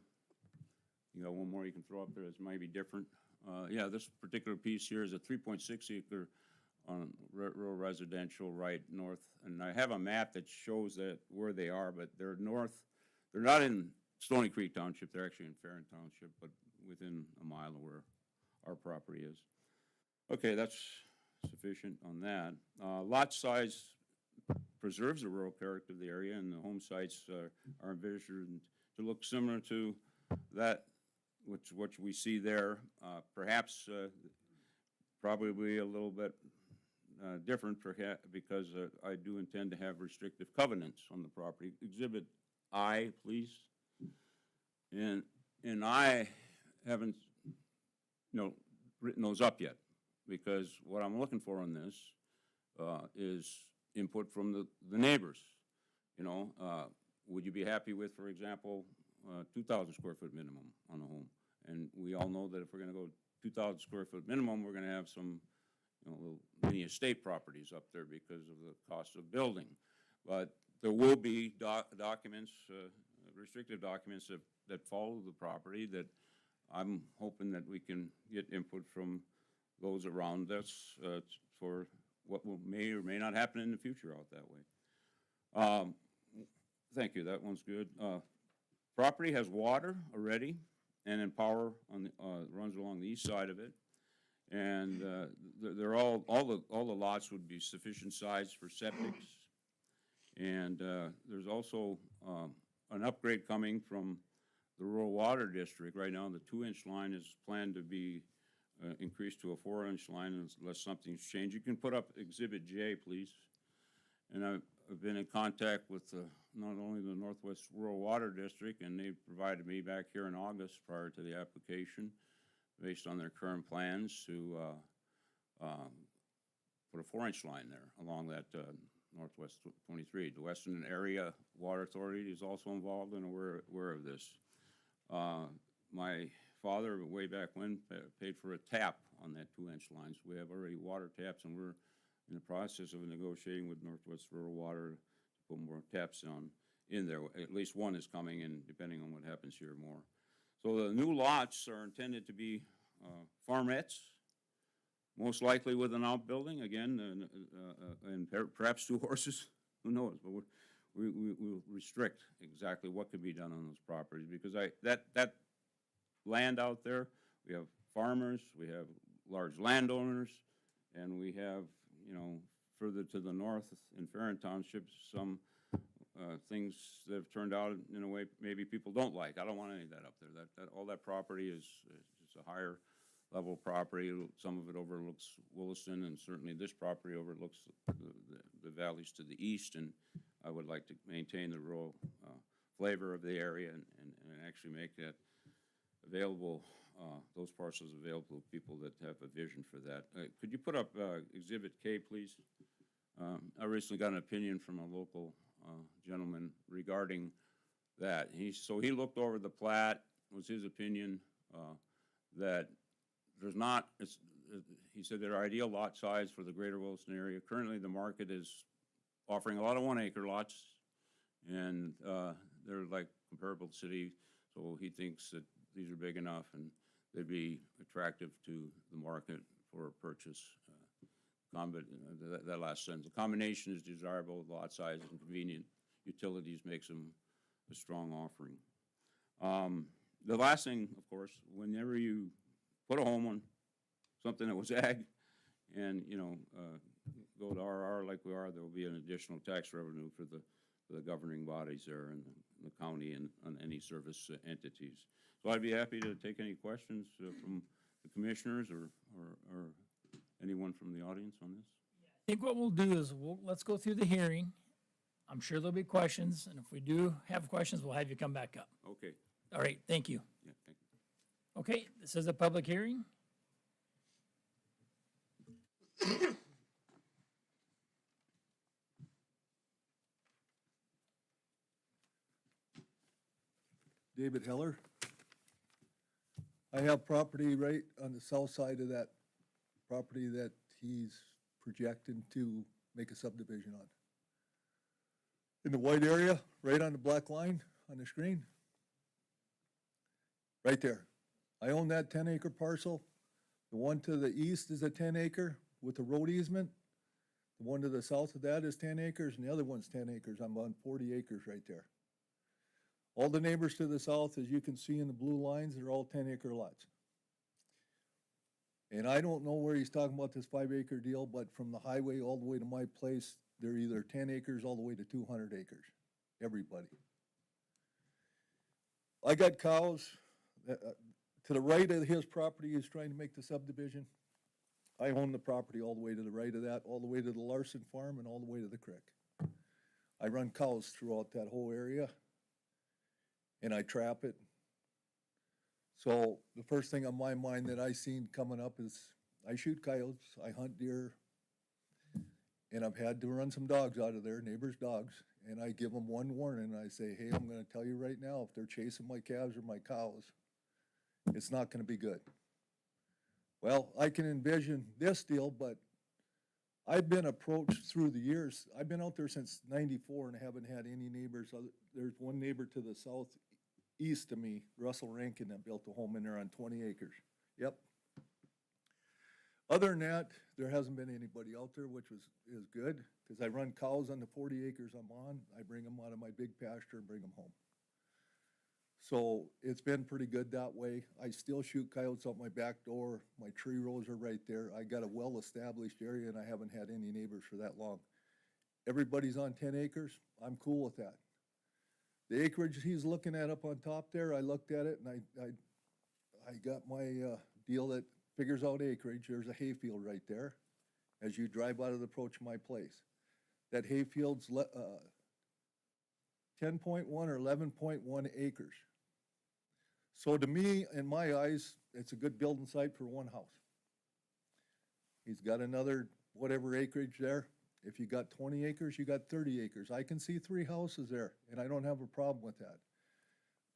You got one more you can throw up there that might be different. Yeah, this particular piece here is a 3.6 acre on rural residential right north. And I have a map that shows that where they are, but they're north. They're not in Stony Creek Township. They're actually in Farron Township, but within a mile of where our property is. Okay, that's sufficient on that. Lot size preserves the rural character of the area, and the home sites are envisioned to look similar to that which we see there. Perhaps probably a little bit different because I do intend to have restrictive covenants on the property. Exhibit I, please. And I haven't, written those up yet, because what I'm looking for on this is input from the neighbors. Would you be happy with, for example, 2,000 square foot minimum on a home? And we all know that if we're going to go 2,000 square foot minimum, we're going to have some little mini estate properties up there because of the cost of building. But there will be documents, restrictive documents that follow the property that I'm hoping that we can get input from those around us for what may or may not happen in the future out that way. Thank you, that one's good. Property has water already, and then power runs along the east side of it. And they're all the lots would be sufficient size for septics. And there's also an upgrade coming from the rural water district. Right now, the 2-inch line is planned to be increased to a 4-inch line unless something's changed. You can put up Exhibit J, please. And I've been in contact with not only the Northwest Rural Water District, and they provided me back here in August prior to the application, based on their current plans, to put a 4-inch line there along that Northwest 23. The Western Area Water Authority is also involved and aware of this. My father, way back when, paid for a tap on that 2-inch line, so we have already water taps, and we're in the process of negotiating with Northwest Rural Water to put more taps in there. At least one is coming, and depending on what happens here, more. So the new lots are intended to be farmettes, most likely with an outbuilding, again, and perhaps 2 horses, who knows, but we'll restrict exactly what could be done on those properties, because that land out there, we have farmers, we have large landowners, and we have, further to the north in Farron Township, some things that have turned out in a way maybe people don't like. I don't want any of that up there. All that property is a higher level property. Some of it overlooks Williston, and certainly this property overlooks the valleys to the east, and I would like to maintain the rural flavor of the area and actually make that available, those parcels available to people that have a vision for that. Could you put up Exhibit K, please? I recently got an opinion from a local gentleman regarding that. He looked over the plat, was his opinion, that there's not, he said their ideal lot size for the greater Williston area. Currently, the market is offering a lot of 1 acre lots, and they're like comparable to city, so he thinks that these are big enough and they'd be attractive to the market for purchase. That last sentence, the combination is desirable, lot size and convenient utilities makes them a strong offering. The last thing, of course, whenever you put a home on something that was ag and, go to RR like we are, there will be an additional tax revenue for the governing bodies there and the county and on any service entities. So I'd be happy to take any questions from the commissioners or anyone from the audience on this. I think what we'll do is let's go through the hearing. I'm sure there'll be questions, and if we do have questions, we'll have you come back up. Okay, All right, thank you. yeah, thank you. Okay, this is a public hearing. David Heller. I have property right on the south side of that property that he's projecting to make a subdivision on. In the white area, right on the black line on the screen. Right there. I own that 10-acre parcel. The one to the east is a 10-acre with a road easement. The one to the south of that is 10 acres, and the other one's 10 acres. I'm on 40 acres right there. All the neighbors to the south, as you can see in the blue lines, they're all 10-acre lots. And I don't know where he's talking about this 5-acre deal, but from the highway all the way to my place, they're either 10 acres all the way to 200 acres, everybody. I got cows. To the right of his property, he's trying to make the subdivision. I own the property all the way to the right of that, all the way to the Larson farm and all the way to the creek. I run cows throughout that whole area, and I trap it. So the first thing on my mind that I seen coming up is I shoot coyotes, I hunt deer, and I've had to run some dogs out of there, neighbors' dogs, and I give them one warning. I say, hey, I'm gonna tell you right now, if they're chasing my calves or my cows, it's not gonna be good. Well, I can envision this deal, but I've been approached through the years. I've been out there since '94 and haven't had any neighbors. There's one neighbor to the southeast of me, Russell Rankin, that built a home in there on 20 acres. Yep. Other than that, there hasn't been anybody out there, which is good, because I run cows on the 40 acres I'm on. I bring them out of my big pasture and bring them home. So it's been pretty good that way. I still shoot coyotes out my back door. My tree rows are right there. I got a well-established area, and I haven't had any neighbors for that long. Everybody's on 10 acres. I'm cool with that. The acreage he's looking at up on top there, I looked at it, and I got my deal that figures out acreage. There's a hayfield right there as you drive out of the approach my place. That hayfield's 10.1 or 11.1 acres. So to me, in my eyes, it's a good building site for one house. He's got another whatever acreage there. If you got 20 acres, you got 30 acres. I can see 3 houses there, and I don't have a problem with that.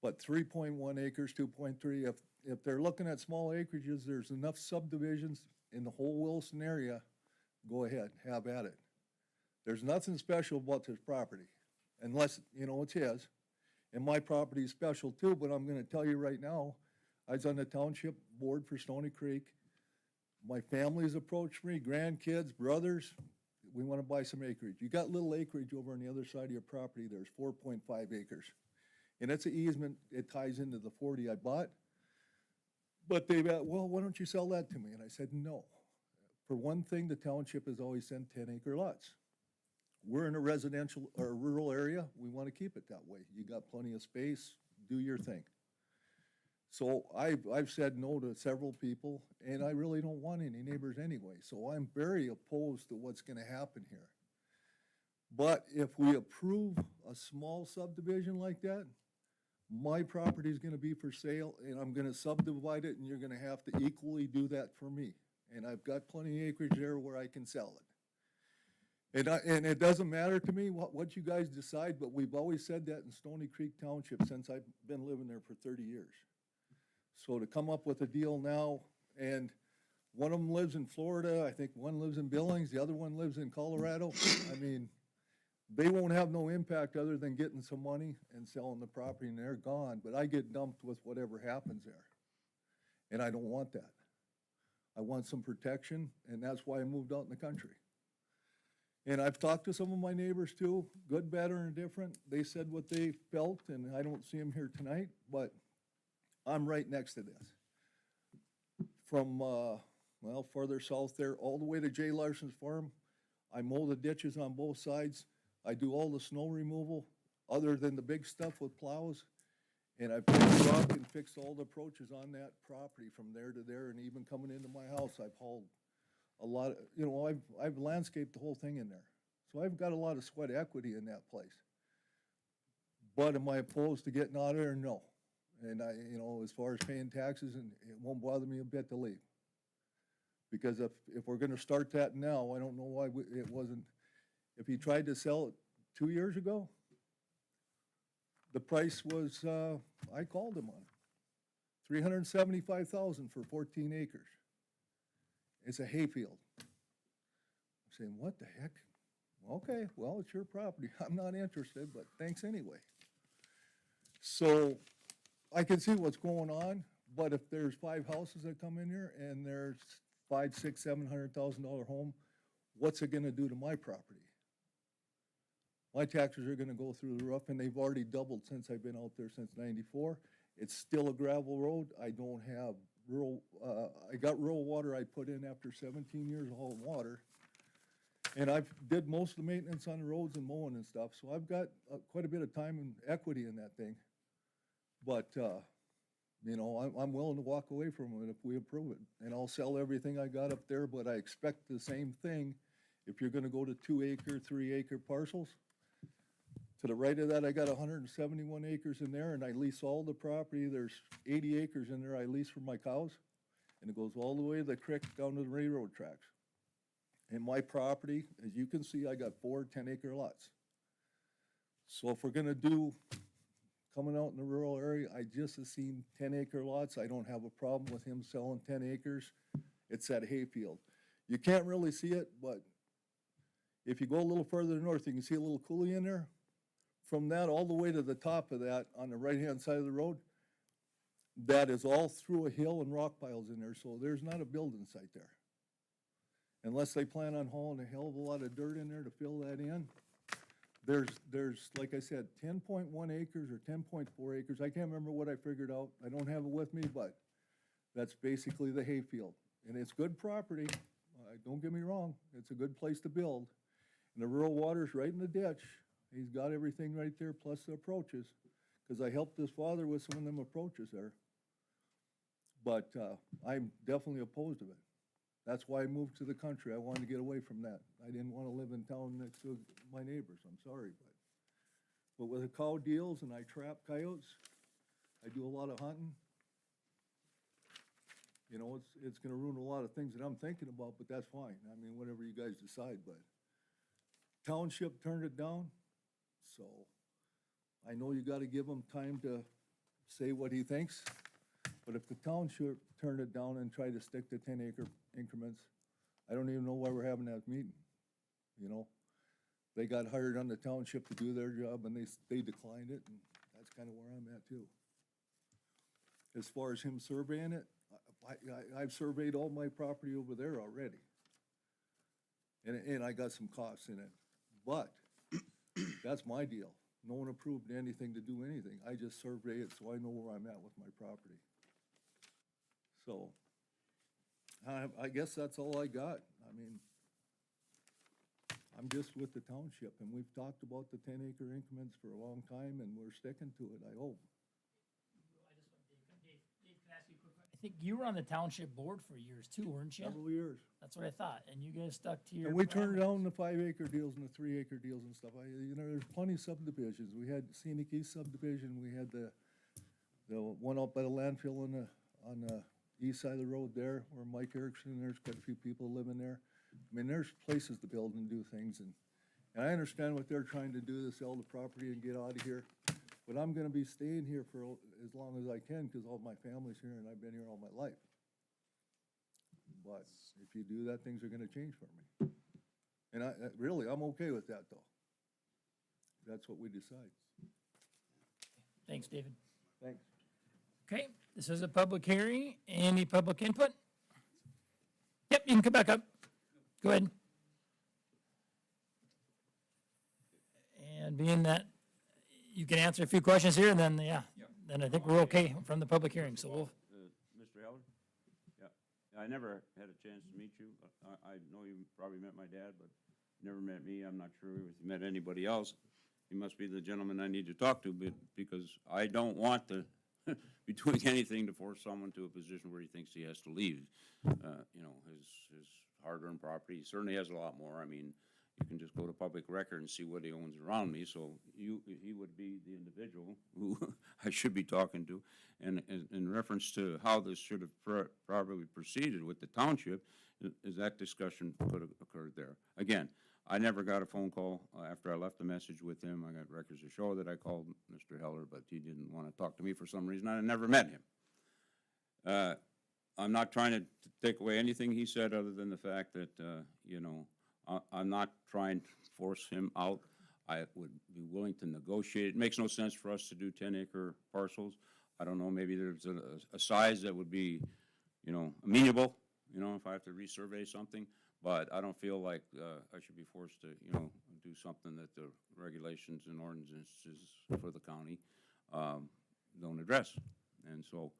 But 3.1 acres, 2.3, if they're looking at small acreages, there's enough subdivisions in the whole Williston area, go ahead, have at it. There's nothing special about this property, unless, it's his. And my property is special too, but I'm gonna tell you right now, I was on the township board for Stony Creek. My family's approached me, grandkids, brothers, we wanna buy some acreage. You got little acreage over on the other side of your property, there's 4.5 acres. And it's an easement, it ties into the 40 I bought. But they've asked, well, why don't you sell that to me? And I said, no. For one thing, the township has always sent 10-acre lots. We're in a residential or rural area, we want to keep it that way. You got plenty of space, do your thing. So I've said no to several people, and I really don't want any neighbors anyway. So I'm very opposed to what's gonna happen here. But if we approve a small subdivision like that, my property's gonna be for sale, and I'm gonna subdivide it, and you're gonna have to equally do that for me. And I've got plenty of acreage there where I can sell it. And it doesn't matter to me what you guys decide, but we've always said that in Stony Creek Township since I've been living there for 30 years. So to come up with a deal now, and one of them lives in Florida, I think one lives in Billings, the other one lives in Colorado. I mean, they won't have no impact other than getting some money and selling the property and they're gone, but I get dumped with whatever happens there. And I don't want that. I want some protection, and that's why I moved out in the country. And I've talked to some of my neighbors too, good, bad, or indifferent. They said what they felt, and I don't see them here tonight, but I'm right next to this. From, well, further south there, all the way to Jay Larson's farm. I mow the ditches on both sides. I do all the snow removal, other than the big stuff with plows. And I've picked rock and fixed all the approaches on that property from there to there, and even coming into my house, I've hauled a lot, I've landscaped the whole thing in there. So I've got a lot of sweat equity in that place. But am I opposed to getting out of there? No. And as far as paying taxes, and it won't bother me a bit to leave. Because if we're gonna start that now, I don't know why it wasn't, if he tried to sell it 2 years ago, the price was, I called him on it, $375,000 for 14 acres. It's a hayfield. I'm saying, what the heck? Okay, well, it's your property. I'm not interested, but thanks anyway. So I can see what's going on, but if there's 5 houses that come in here and there's $500,000, $600,000, $700,000 home, what's it gonna do to my property? My taxes are gonna go through the roof, and they've already doubled since I've been out there since '94. It's still a gravel road. I don't have rural, I got rural water I put in after 17 years of hauling water. And I've did most of the maintenance on the roads and mowing and stuff, so I've got quite a bit of time and equity in that thing. But, I'm willing to walk away from it if we approve it. And I'll sell everything I got up there, but I expect the same thing if you're gonna go to 2-acre, 3-acre parcels. To the right of that, I got 171 acres in there, and I lease all the property. There's 80 acres in there I lease for my cows, and it goes all the way to the creek down to the railroad tracks. And my property, as you can see, I got 4 10-acre lots. So if we're gonna do, coming out in the rural area, I just have seen 10-acre lots. I don't have a problem with him selling 10 acres. It's that hayfield. You can't really see it, but if you go a little further north, you can see a little coulee in there. From that all the way to the top of that, on the right-hand side of the road, that is all through a hill and rock piles in there, so there's not a building site there. Unless they plan on hauling a hell of a lot of dirt in there to fill that in. There's, like I said, 10.1 acres or 10.4 acres, I can't remember what I figured out, I don't have it with me, but that's basically the hayfield. And it's good property, don't get me wrong, it's a good place to build. And the rural water's right in the ditch. He's got everything right there, plus the approaches, because I helped his father with some of them approaches there. But I'm definitely opposed to it. That's why I moved to the country. I wanted to get away from that. I didn't want to live in town next to my neighbors, I'm sorry. But with the cow deals and I trap coyotes, I do a lot of hunting. It's gonna ruin a lot of things that I'm thinking about, but that's fine. I mean, whatever you guys decide, but township turned it down. So I know you gotta give him time to say what he thinks, but if the township turned it down and tried to stick to 10-acre increments, I don't even know why we're having that meeting, They got hired on the township to do their job, and they declined it, and that's kinda where I'm at too. As far as him surveying it, I've surveyed all my property over there already. And I got some costs in it, but that's my deal. No one approved anything to do anything. I just survey it so I know where I'm at with my property. So, I guess that's all I got. I mean, I'm just with the township, and we've talked about the 10-acre increments for a long time, and we're sticking to it, I hope. Dave, can I ask you a quick question? I think you were on the township board for years too, weren't you? Several years. That's what I thought, and you guys stuck to your. And we turned parameters. down the 5-acre deals and the 3-acre deals and stuff. There's plenty of subdivisions. We had Scenic East subdivision, we had the one out by the landfill on the east side of the road there, where Mike Erickson, there's quite a few people living there. I mean, there's places to build and do things, and I understand what they're trying to do, to sell the property and get out of here. but I'm gonna be staying here for as long as I can, cause all my family's here and I've been here all my life. But if you do that, things are gonna change for me. And really, I'm okay with that, though. That's what we decide. Thanks, David. Thanks. Okay, this is a public hearing. Any public input? Yep, you can come back up. Go ahead. And being that you can answer a few questions here, and then, yeah, then I think we're okay from the public hearing, so we'll, Mr. Heller? Yeah, I never had a chance to meet you. I know you probably met my dad, but never met me. I'm not sure if you met anybody else. He must be the gentleman I need to talk to, but, because I don't want to be doing anything to force someone to a position where he thinks he has to leave. You know, his hard-earned property, he certainly has a lot more. I mean, you can just go to public record and see what he owns around me, so he would be the individual who I should be talking to. And in reference to how this should have probably proceeded with the township, is that discussion could have occurred there. Again, I never got a phone call after I left a message with him. I got records to show that I called Mr. Heller, but he didn't want to talk to me for some reason. I never met him. I'm not trying to take away anything he said other than the fact that, you know, I'm not trying to force him out. I would be willing to negotiate. It makes no sense for us to do 10-acre parcels. I don't know, maybe there's a size that would be, you know, amenable, you know, if I have to resurvey something. But I don't feel like I should be forced to, you know, do something that the regulations and ordinances for the county don't address. And so,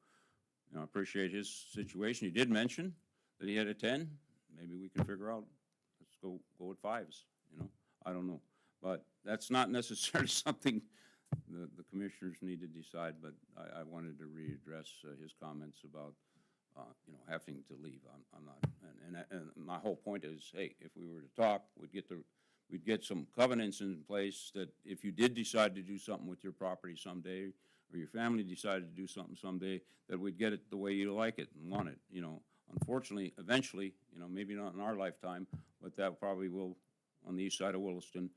you know, I appreciate his situation. He did mention that he had a 10. Maybe we can figure out, let's go with 5s, you know. I don't know. But that's not necessarily something the commissioners need to decide, but I wanted to readdress his comments about, you know, having to leave. I'm not, and my whole point is, hey, if we were to talk, we'd get some covenants in place that if you did decide to do something with your property someday, or your family decided to do something someday, that we'd get it the way you like it and want it, you know. Unfortunately, eventually, you know, maybe not in our lifetime, but that probably will, on the east side of Williston,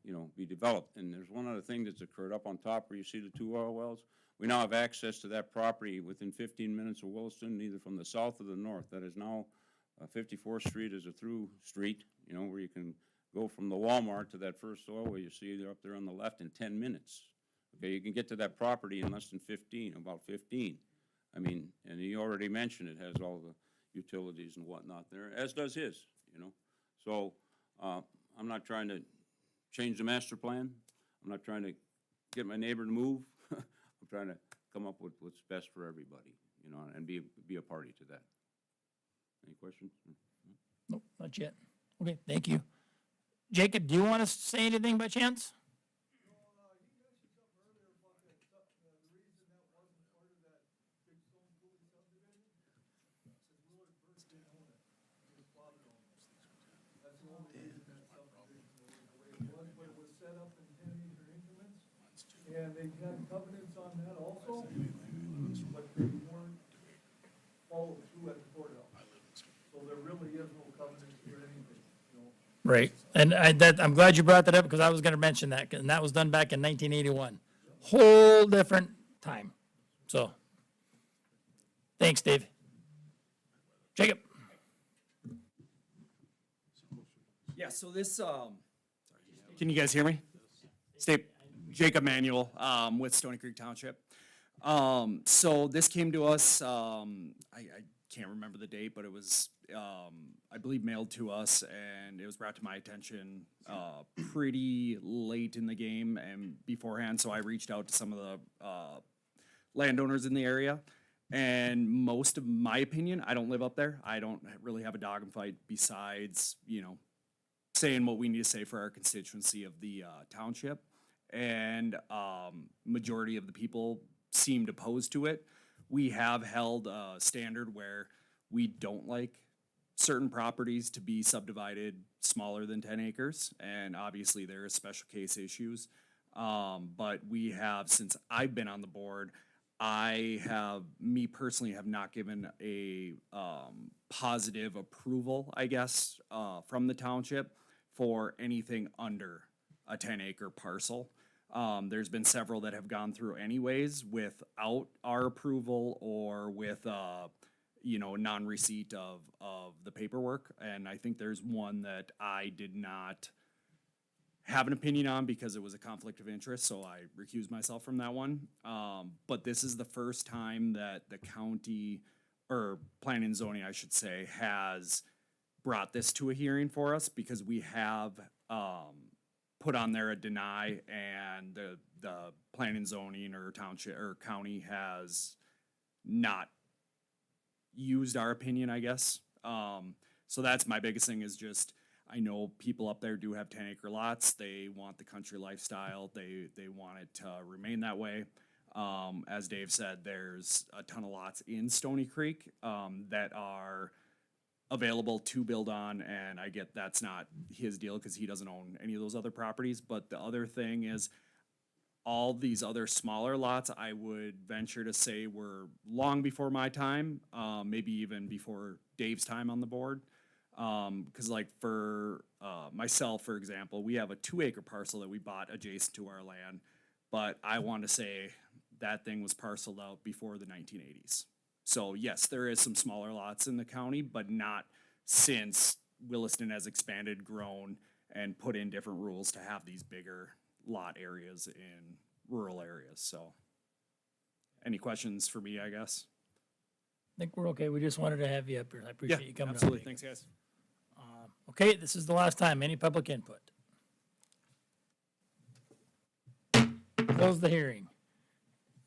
you know, be developed. And there's one other thing that's occurred up on top where you see the 2 oil wells. We now have access to that property within 15 minutes of Williston, either from the south or the north. That is now 54th Street is a through street, you know, where you can go from the Walmart to that first oil well you see there up there on the left in 10 minutes. Okay, you can get to that property in less than 15, about 15. I mean, and he already mentioned it has all the utilities and whatnot there, as does his, you know. So I'm not trying to change the master plan. I'm not trying to get my neighbor to move. I'm trying to come up with what's best for everybody, you know, and be a party to that. Any questions? nope, not yet. Okay, thank you. Jacob, do you want to say anything by chance? And they had covenants on that also, but they weren't followed through at the courthouse. So there really is no covenants or anything, you know. Right, and I'm glad you brought that up, because I was gonna mention that, and that was done back in 1981. Whole different time, so. Thanks, Dave. Jacob? Yeah, so this, can you guys hear me? Jacob Manuel, with Stony Creek Township. So this came to us, I can't remember the date, but it was, I believe mailed to us, and it was brought to my attention, pretty late in the game and beforehand, so I reached out to some of the, landowners in the area. And most of my opinion, I don't live up there. I don't really have a dog in fight besides, you know, saying what we need to say for our constituency of the, township. And majority of the people seemed opposed to it. We have held a standard where we don't like certain properties to be subdivided smaller than 10 acres, and obviously there are special case issues. But we have, since I've been on the board, me personally have not given a positive approval, I guess, from the township for anything under a 10-acre parcel. There's been several that have gone through anyways without our approval or with, non-receipt of the paperwork. And I think there's one that I did not have an opinion on because it was a conflict of interest, so I recused myself from that one. But this is the first time that the county, or planning and zoning, I should say, has brought this to a hearing for us because we have put on there a deny, and the planning and zoning or township or county has not used our opinion, I guess. So that's my biggest thing is just, I know people up there do have 10-acre lots. They want the country lifestyle. They want it to remain that way. As Dave said, there's a ton of lots in Stony Creek that are available to build on, and I get that's not his deal because he doesn't own any of those other properties. But the other thing is, all these other smaller lots, I would venture to say were long before my time, maybe even before Dave's time on the board. Because like for myself, for example, we have a 2-acre parcel that we bought adjacent to our land, but I want to say that thing was parceled out before the 1980s. So yes, there is some smaller lots in the county, but not since Williston has expanded, grown, and put in different rules to have these bigger lot areas in rural areas. So any questions for me, I guess? I think we're okay. We just wanted to have you up here. I appreciate you coming up. Absolutely. Thanks, guys. Okay, this is the last time. Any public input? Close the hearing.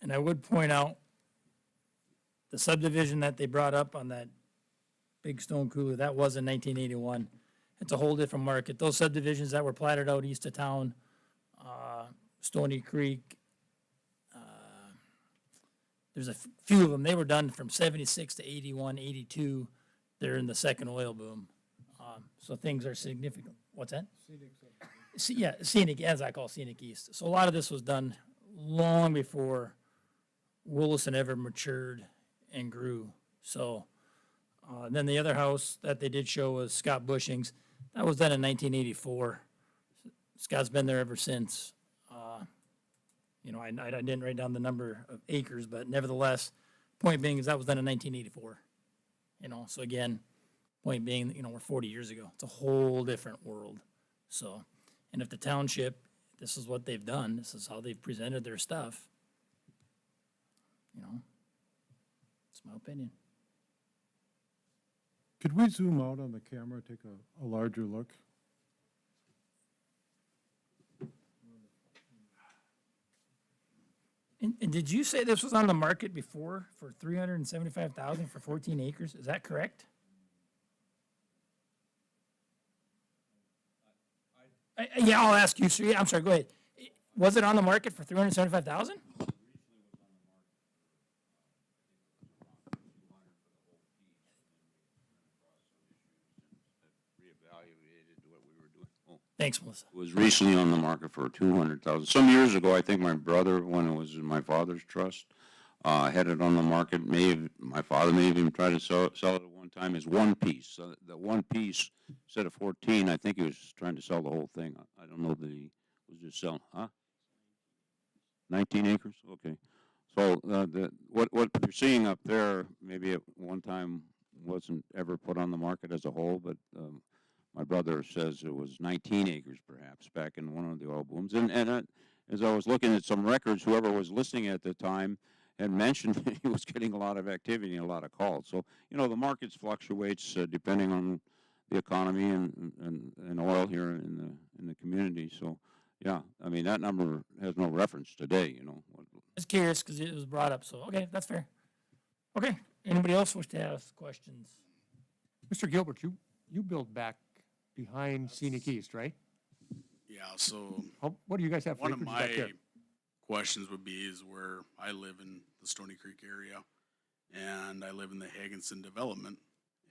And I would point out the subdivision that they brought up on that big stone cooler, that was in 1981. It's a whole different market. Those subdivisions that were platted out east of town, Stony Creek, there's a few of them. They were done from 76 to 81, 82. They're in the second oil boom. So things are significant. What's that? Scenic, as I call Scenic East. So a lot of this was done long before Williston ever matured and grew. So then the other house that they did show was Scott Bushing's. That was done in 1984. Scott's been there ever since. I didn't write down the number of acres, but nevertheless, point being is that was done in 1984. So again, point being, we're 40 years ago. It's a whole different world. So, and if the township, this is what they've done, this is how they've presented their stuff, it's my opinion. Could we zoom out on the camera, take a larger look? And did you say this was on the market before for $375,000 for 14 acres? Is that correct? Yeah, I'll ask you, sir. Yeah, I'm sorry, go ahead. Was it on the market for $375,000? Thanks, Melissa. It was recently on the market for 200,000. Some years ago, I think my brother, when it was in my father's trust, had it on the market. My father may have even tried to sell it at one time as one piece. So the one piece, instead of 14, I think he was trying to sell the whole thing. I don't know that he was just selling, 19 acres? Okay. So what you're seeing up there, maybe at one time wasn't ever put on the market as a whole, but my brother says it was 19 acres perhaps back in one of the oil booms. And as I was looking at some records, whoever was listening at the time had mentioned he was getting a lot of activity and a lot of calls. So, the markets fluctuates depending on the economy and oil here in the community. So, yeah, I mean, that number has no reference today, Just curious because it was brought up, so, okay, that's fair. Okay, anybody else wish to ask questions? Mr. Gilbert, you build back behind Scenic East, right? Yeah, so What do you guys have for one of acreage back my there? questions would be is where I live in the Stony Creek area, and I live in the Higginson development,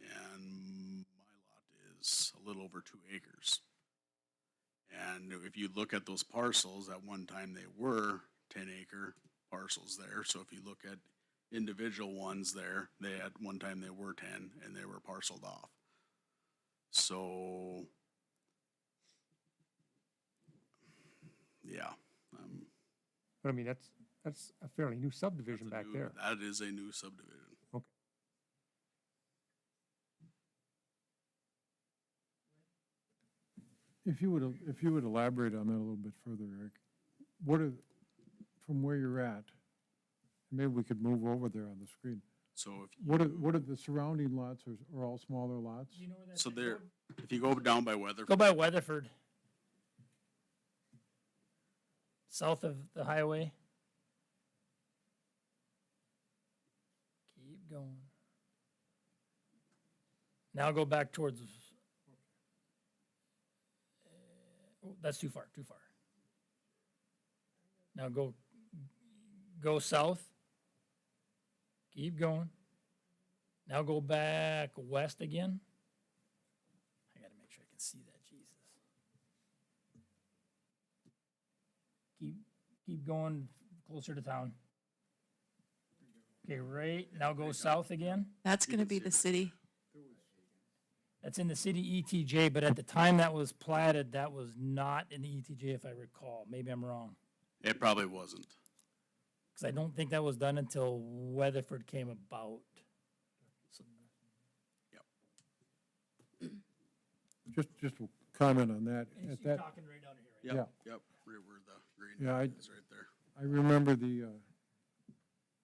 and my lot is a little over 2 acres. And if you look at those parcels, at one time they were 10-acre parcels there. So if you look at individual ones there, at one time they were 10 and they were parceled off. So, yeah, But I mean, that's a fairly new subdivision That's a back new- there. That is a new subdivision. If you would elaborate on that a little bit further, Eric, what are, from where you're at, maybe we could move over there on the screen. So if What are the surrounding lots are all smaller lots? Do you know where that's So at? there, if you go down by Weatherford, Go by Weatherford. South of the highway. Keep going. Now go back towards. Oh, that's too far, too far. Now go south. Keep going. Now go back west again. I gotta make sure I can see that, Jesus. Keep going closer to town. Okay, right, now go south again. That's gonna be the city. That's in the city ETJ, but at the time that was platted, that was not in the ETJ if I recall. Maybe I'm wrong. it probably wasn't. Because I don't think that was done until Weatherford came about. So Just a comment on that. At that, talking right down here, right? Yep, yep, right where the green Yeah, is right there. I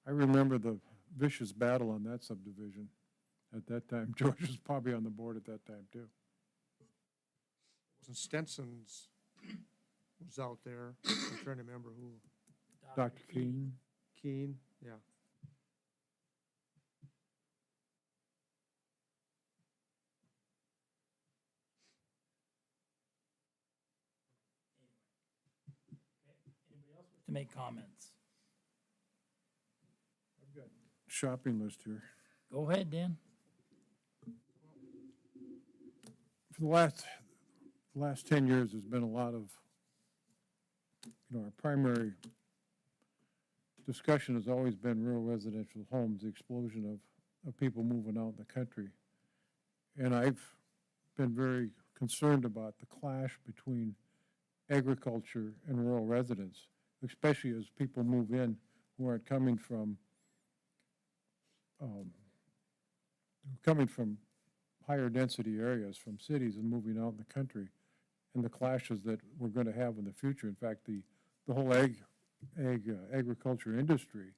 remember the vicious battle on that subdivision at that time. George was probably on the board at that time, too. And Stenson's was out there. I'm trying to remember who. Dr. Keene. Keene, yeah. Anybody else wish to make comments? Shopping list here. Go ahead, Dan. For the last 10 years, there's been a lot of, our primary discussion has always been rural residential homes, the explosion of people moving out in the country. And I've been very concerned about the clash between agriculture and rural residents, especially as people move in who aren't coming from higher density areas, from cities, and moving out in the country, and the clashes that we're going to have in the future. In fact, the whole agriculture industry,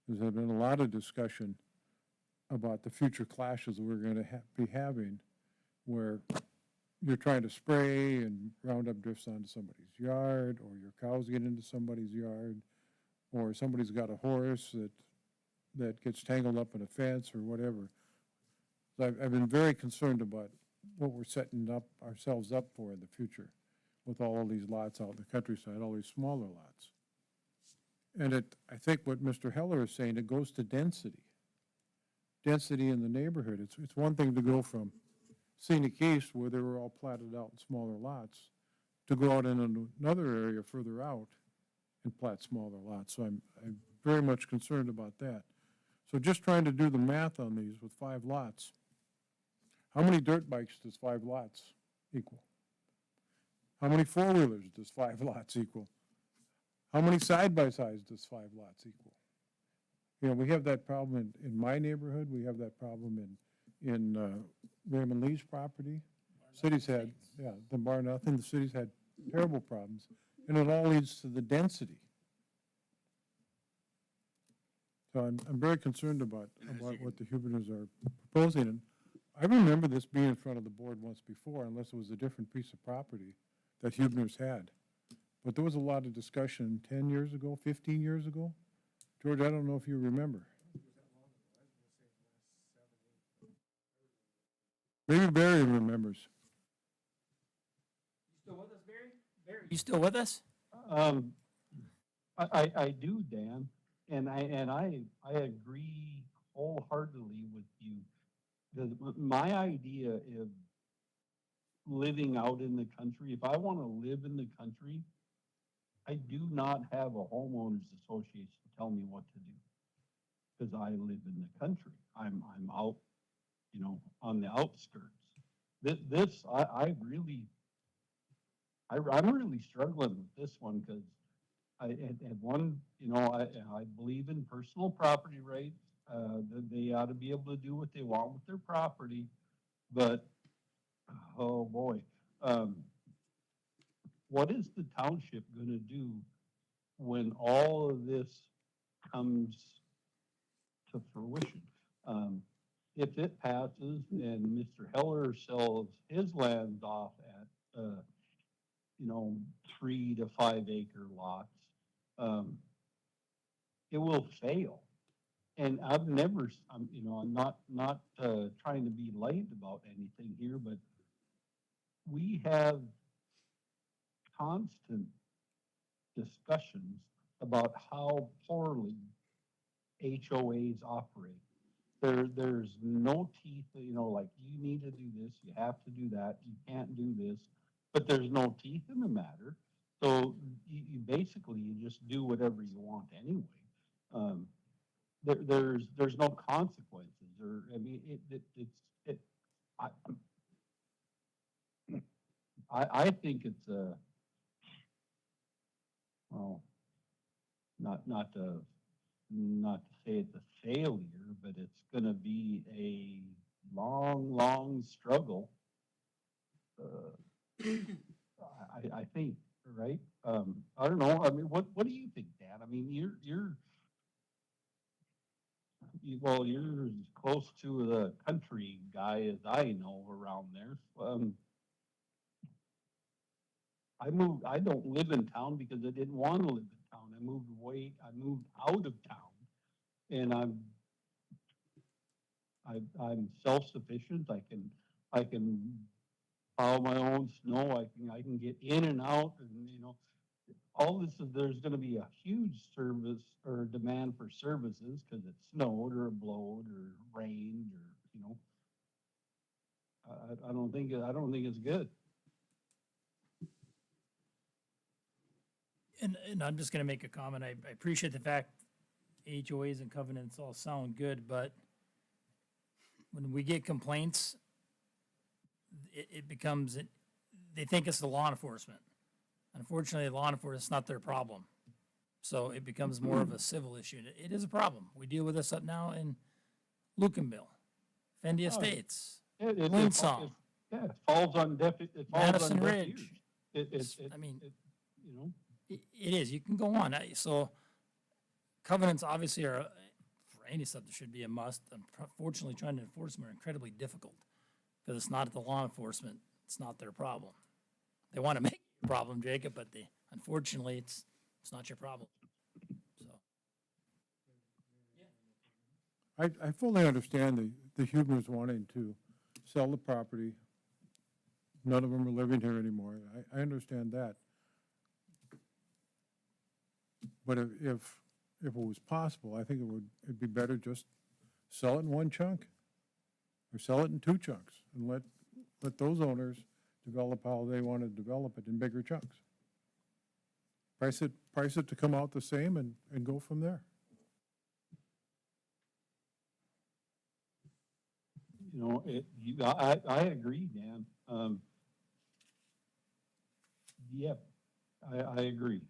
there's been a lot of discussion about the future clashes that we're going to be having, where you're trying to spray and Roundup drifts onto somebody's yard, or your cows get into somebody's yard, or somebody's got a horse that gets tangled up in a fence or whatever. So I've been very concerned about what we're setting ourselves up for in the future with all of these lots out in the countryside, all these smaller lots. And I think what Mr. Heller is saying, it goes to density. Density in the neighborhood. It's one thing to go from Scenic East, where they were all platted out in smaller lots, to go out in another area further out and plat smaller lots. So I'm very much concerned about that. So just trying to do the math on these with 5 lots. How many dirt bikes does 5 lots equal? How many four-wheelers does 5 lots equal? How many side-by-sides does 5 lots equal? We have that problem in my neighborhood. We have that problem in Raymond Lee's property. Cities had, the Bar Nothing, the cities had terrible problems. And it all leads to the density. So I'm very concerned about what the Huberters are proposing. And I remember this being in front of the board once before, unless it was a different piece of property that Huberters had. But there was a lot of discussion 10 years ago, 15 years ago. George, I don't know if you remember. Maybe Barry remembers. You still with us, Barry? Barry, you still with us? I do, Dan, and I agree wholeheartedly with you. My idea of living out in the country, if I want to live in the country, I do not have a homeowners association tell me what to do, because I live in the country. I'm out, on the outskirts. I'm really struggling with this one, because and one, you know, I believe in personal property rights. That they ought to be able to do what they want with their property, but, oh boy. What is the township gonna do when all of this comes to fruition? If it passes and Mr. Heller sells his lands off at, you know, 3 to 5 acre lots, it will fail. And I've never, you know, I'm not trying to be light about anything here, but we have constant discussions about how poorly HOAs operate. There's no teeth, you know, like you need to do this, you have to do that, you can't do this, but there's no teeth in the matter. So you basically, you just do whatever you want anyway. There's no consequences or, I mean, I think it's a, well, not to say it's a failure, but it's gonna be a long struggle. I think, right? I don't know, I mean, what do you think, Dan? I mean, well, you're as close to the country guy as I know around there. I don't live in town because I didn't want to live in town. I moved out of town. And I'm self-sufficient. I can plow my own snow. I can get in and out and, you know, all this is, there's gonna be a huge service or demand for services because it snowed or it blowed or rained or, you know. I don't think it's good. And I'm just gonna make a comment. I appreciate the fact HOAs and covenants all sound good, but when we get complaints, it becomes, they think it's the law enforcement. Unfortunately, law enforcement, it's not their problem. So it becomes more of a civil issue. And it is a problem. We deal with this up now in Lucanville, Fendi Estates, Linsong, Yeah, it falls on Madison deaf Ridge. ears. I mean, You know, it is. You can go on. So covenants obviously are, for any subject, should be a must. Unfortunately, trying to enforce them are incredibly difficult because it's not the law enforcement. It's not their problem. They want to make it a problem, Jacob, but unfortunately, it's not your problem. So. I fully understand the Hubners wanting to sell the property. None of them are living here anymore. I understand that. But if it was possible, I think it'd be better just sell it in one chunk or sell it in two chunks and let those owners develop how they want to develop it in bigger chunks. Price it to come out the same and go from there. you know, I agree, Dan. Yep, I agree.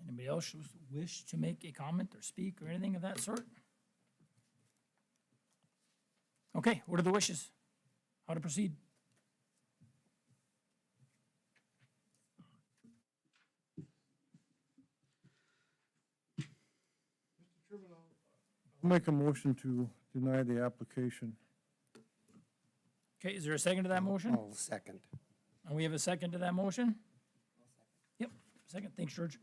Anybody else wish to make a comment or speak or anything of that sort? Okay, what are the wishes? How to proceed? I'll make a motion to deny the application. Okay, is there a second to that motion? I'll second. And we have a second to that motion? Yep, second. Thanks, George.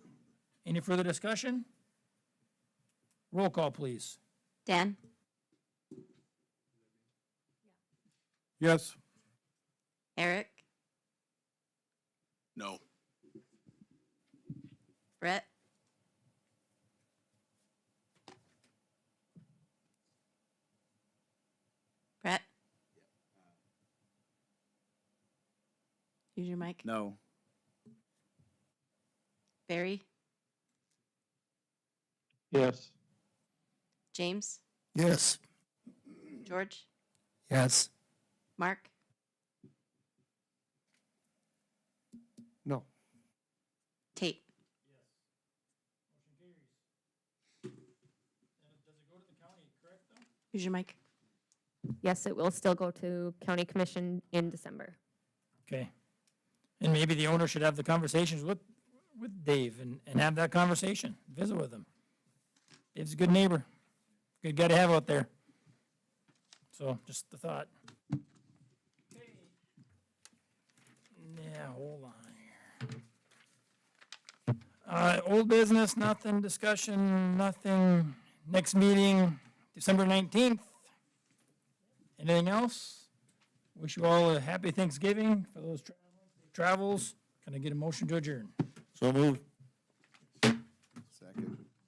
Any further discussion? Roll call, please. Dan, Yes, Eric, No. Brett, Brett. Use your mic. No. Barry, Yes. James, Yes. George, Yes. Mark, No. Tate. Use your mic. Yes, it will still go to county commission in December. Okay. And maybe the owner should have the conversations with Dave and have that conversation, visit with him. Dave's a good neighbor, good guy to have out there. So, just the thought. Yeah, hold on here. Old business, nothing, discussion, nothing. Next meeting, December 19th. Anything else? Wish you all a happy Thanksgiving for those travels. Can I get a motion to adjourn? So moved.